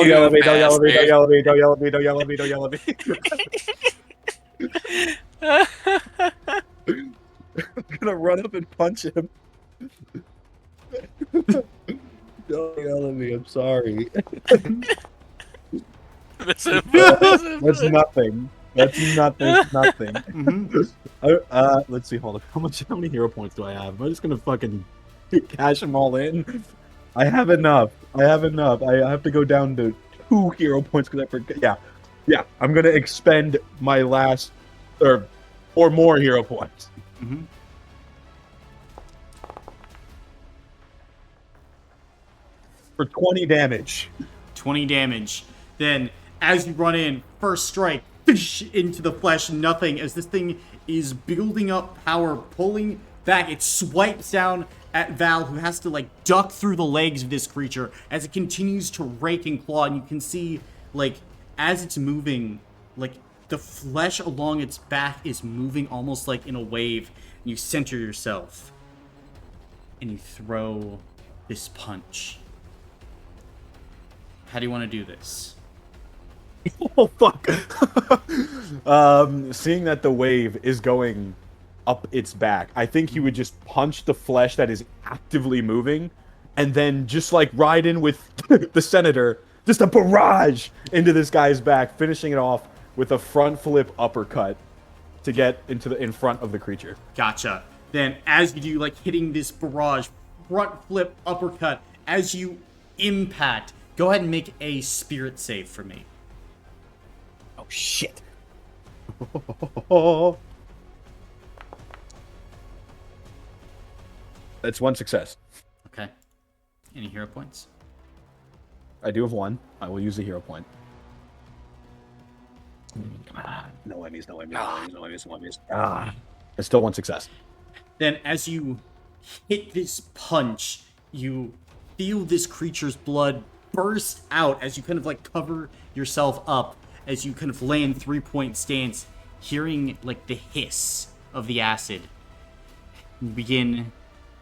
yell at me, don't yell at me, don't yell at me, don't yell at me, don't yell at me, don't yell at me. I'm gonna run up and punch him. Don't yell at me, I'm sorry. That's nothing. That's nothing. Let's see, hold on. How many hero points do I have? Am I just gonna fucking cash them all in? I have enough. I have to go down to 2 hero points because I forget. Yeah. I'm gonna expend my last or more hero points. Mm-hmm. For 20 damage. 20 damage. Then, as you run in, first strike, fish, into the flesh, nothing. As this thing is building up power, pulling back, it swipes down at Val, who has to, like, duck through the legs of this creature as it continues to rake and claw. And you can see, like, as it's moving, like, the flesh along its back is moving almost like in a wave. And you center yourself. And you throw this punch. How do you want to do this? Oh, fuck. Seeing that the wave is going up its back, I think he would just punch the flesh that is actively moving and then just, like, ride in with the senator, just a barrage into this guy's back, finishing it off with a front flip uppercut to get in front of the creature. Gotcha. Then, as you do, like, hitting this barrage, front flip uppercut, as you impact, go ahead and make a spirit save for me. Oh, shit. That's 1 success. Okay. Any hero points? I do have 1. I will use the hero point. No enemies. It's still 1 success. Then, as you hit this punch, you feel this creature's blood burst out as you kind of, like, cover yourself up, as you kind of lay in 3-point stance, hearing, like, the hiss of the acid. You begin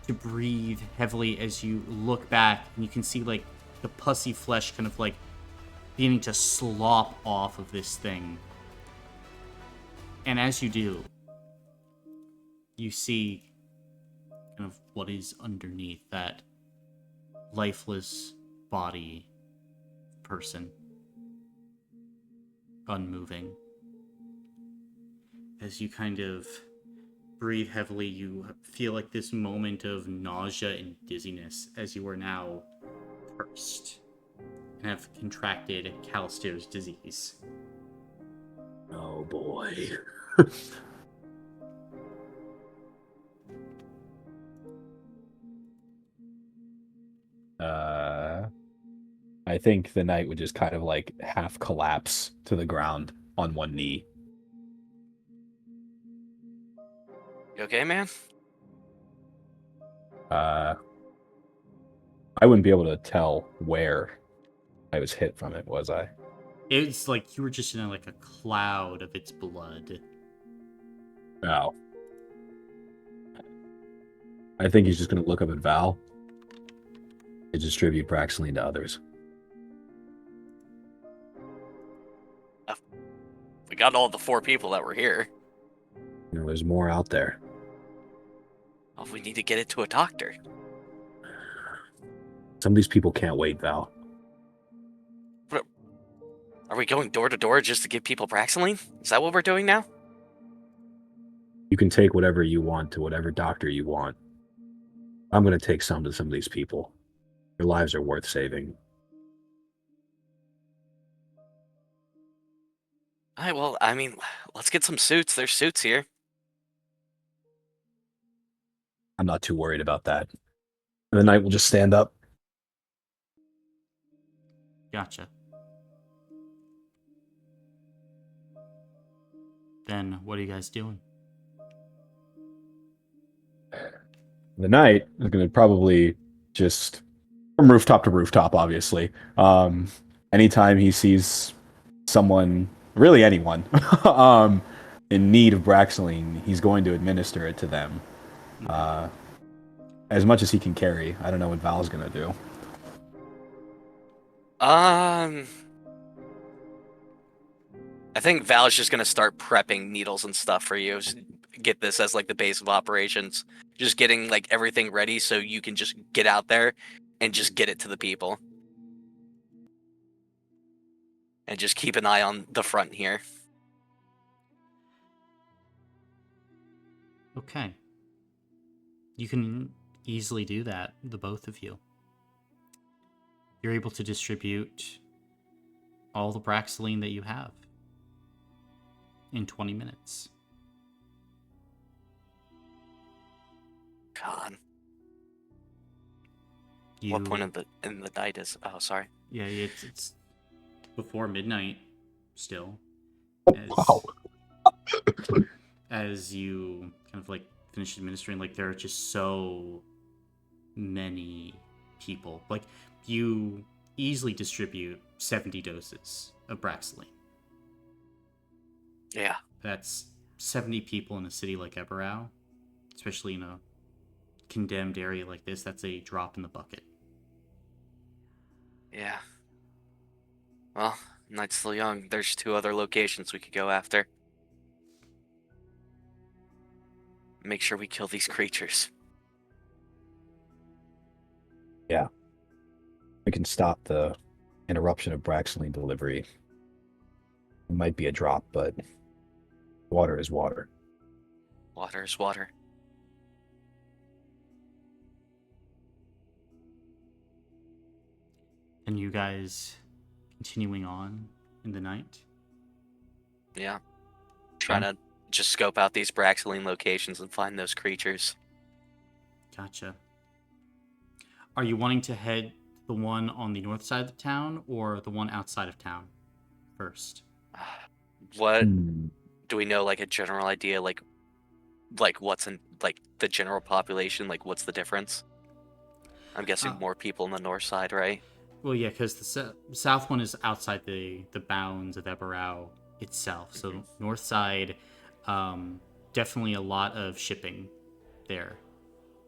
to breathe heavily as you look back, and you can see, like, the pussy flesh kind of, like, beginning to slop off of this thing. And as you do, you see kind of what is underneath that lifeless body person. Unmoving. As you kind of breathe heavily, you feel like this moment of nausea and dizziness as you are now cursed and have contracted Callister's disease. Oh boy. I think the knight would just kind of like half collapse to the ground on one knee. You okay, man? I wouldn't be able to tell where I was hit from it, was I? It's like you were just in like a cloud of its blood. No. I think he's just going to look up at Val and distribute Praxaline to others. We got all the 4 people that were here. You know, there's more out there. Oh, we need to get it to a doctor. Some of these people can't wait, Val. Are we going door to door just to give people Braxoline? Is that what we're doing now? You can take whatever you want to whatever doctor you want. I'm going to take some to some of these people. Their lives are worth saving. All right, well, I mean, let's get some suits. There's suits here. I'm not too worried about that. And the knight will just stand up. Gotcha. Then what are you guys doing? The knight is going to probably just from rooftop to rooftop, obviously. Anytime he sees someone, really anyone, in need of Braxoline, he's going to administer it to them. As much as he can carry. I don't know what Val's going to do. I think Val's just gonna start prepping needles and stuff for you. Just get this as like the base of operations. Just getting like everything ready so you can just get out there and just get it to the people. And just keep an eye on the front here. Okay. You can easily do that, the both of you. You're able to distribute all the Braxoline that you have in 20 minutes. God. You, What point in the night is? Oh, sorry. Yeah, it's before midnight still. As you kind of like finish administering, like there are just so many people. Like you easily distribute 70 doses of Braxoline. Yeah. That's 70 people in a city like Eberau, especially in a condemned area like this. That's a drop in the bucket. Yeah. Well, night's still young. There's 2 other locations we could go after. Make sure we kill these creatures. Yeah. We can stop the interruption of Braxoline delivery. It might be a drop, but water is water. Water is water. And you guys continuing on in the night? Yeah. Trying to just scope out these Braxoline locations and find those creatures. Gotcha. Are you wanting to head the one on the north side of the town or the one outside of town first? What do we know, like a general idea, like what's in like the general population, like what's the difference? I'm guessing more people on the north side, right? Well, yeah, because the south one is outside the bounds of Eberau itself. So north side, definitely a lot of shipping there.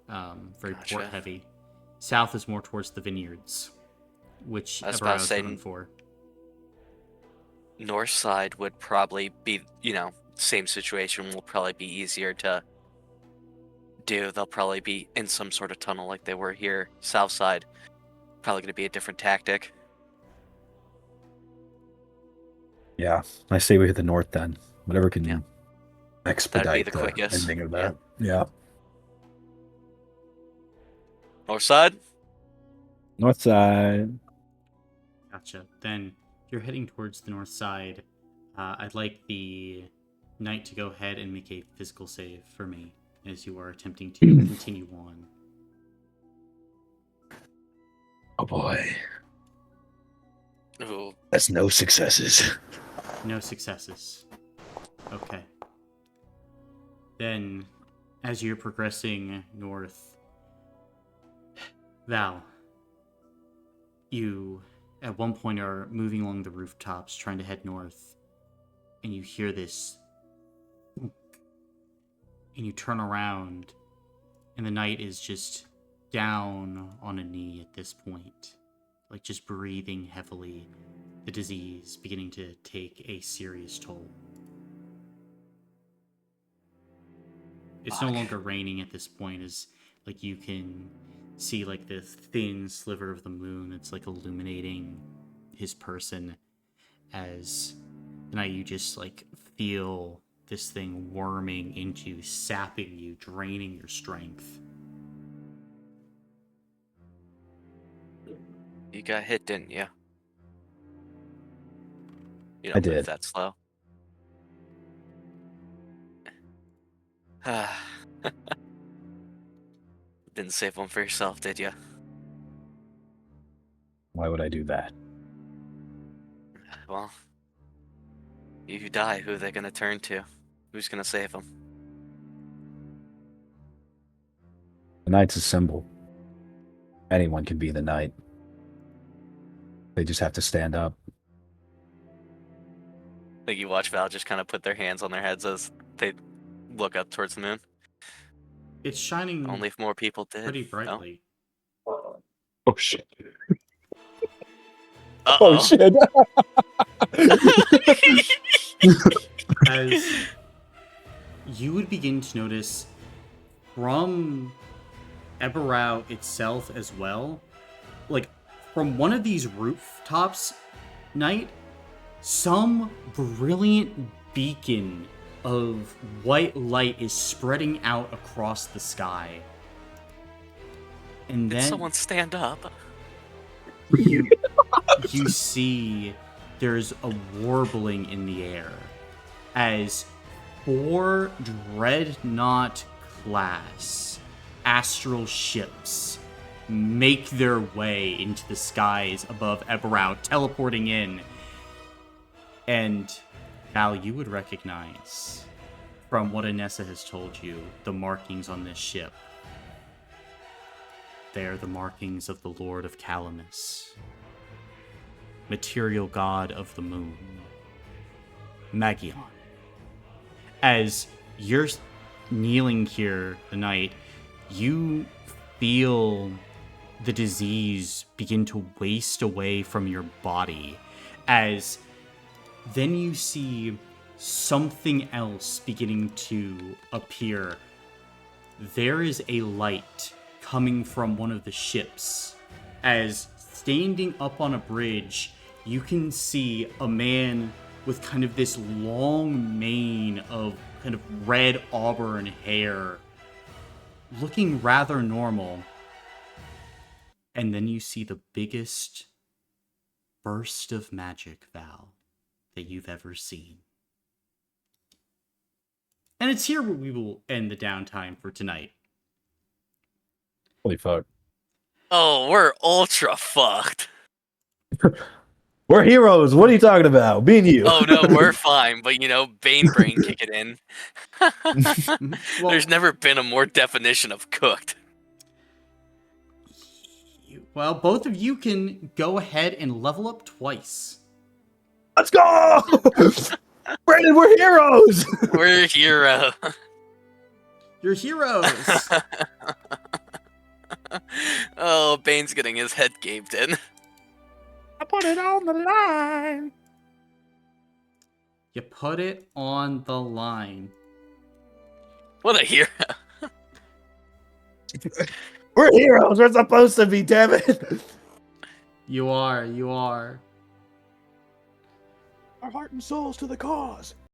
Very Gotcha. port heavy. South is more towards the vineyards, which I was about Eberau to is say known for. North side would probably be, same situation, will probably be easier to do. They'll probably be in some sort of tunnel like they were here. South side, probably going to be a different tactic. Yeah, I say we hit the north then. Whatever can expedite That'd be the quickest. ending of that. Yeah. North side? North side. Gotcha. Then you're heading towards the north side. I'd like the knight to go ahead and make a physical save for me as you are attempting to continue on. Oh boy. Ooh. That's no successes. No successes. Okay. Then, as you're progressing north, Val, you at one point are moving along the rooftops trying to head north, and you hear this thunk, and you turn around, and the knight is just down on a knee at this point, like just breathing heavily, the disease beginning to take a serious toll. It's no Fuck. longer raining at this point, as like you can see like this thin sliver of the moon that's like illuminating his person, as now you just like feel this thing worming into you, sapping you, draining your strength. You got hit, didn't you? You I don't move did. that slow. Didn't save one for yourself, did you? Why would I do that? Well, you die, who are they gonna turn to? Who's gonna save them? The knight's a symbol. Anyone can be the knight. They just have to stand up. Like you watch Val just kind of put their hands on their heads as they look up towards the moon. It's shining Only if more people did. pretty brightly. Oh shit. Uh-oh. Oh shit. As you would begin to notice from Eberau itself as well, like from one of these rooftops, Knight, some brilliant beacon of white light is spreading out across the sky. And Did then someone stand up? you see there's a warbling in the air as 4 dreadnought class astral ships make their way into the skies above Eberau, teleporting in. And Val, you would recognize from what Anessa has told you the markings on this ship. They are the markings of the Lord of Calamus, material god of the moon, Magion. As you're kneeling here tonight, you feel the disease begin to waste away from your body, as then you see something else beginning to appear. There is a light coming from one of the ships, as standing up on a bridge, you can see a man with kind of this long mane of kind of red auburn hair, looking rather normal. And then you see the biggest burst of magic, Val, that you've ever seen. And it's here where we will end the downtime for tonight. Holy fuck. Oh, we're ultra fucked. We're heroes. What are you talking about? Me and you. Oh no, we're fine, but you know, Bane brain kick it in. Well, There's never been a more definition of cooked. well, both of you can go ahead and level up twice. Let's go! Brandon, we're heroes! We're hero. You're heroes! Oh, Bane's getting his head gaped in. I put it on the line. You put it on the line. What a hero. We're heroes. We're supposed to be, damn it. You are. Our heart and souls to the cause.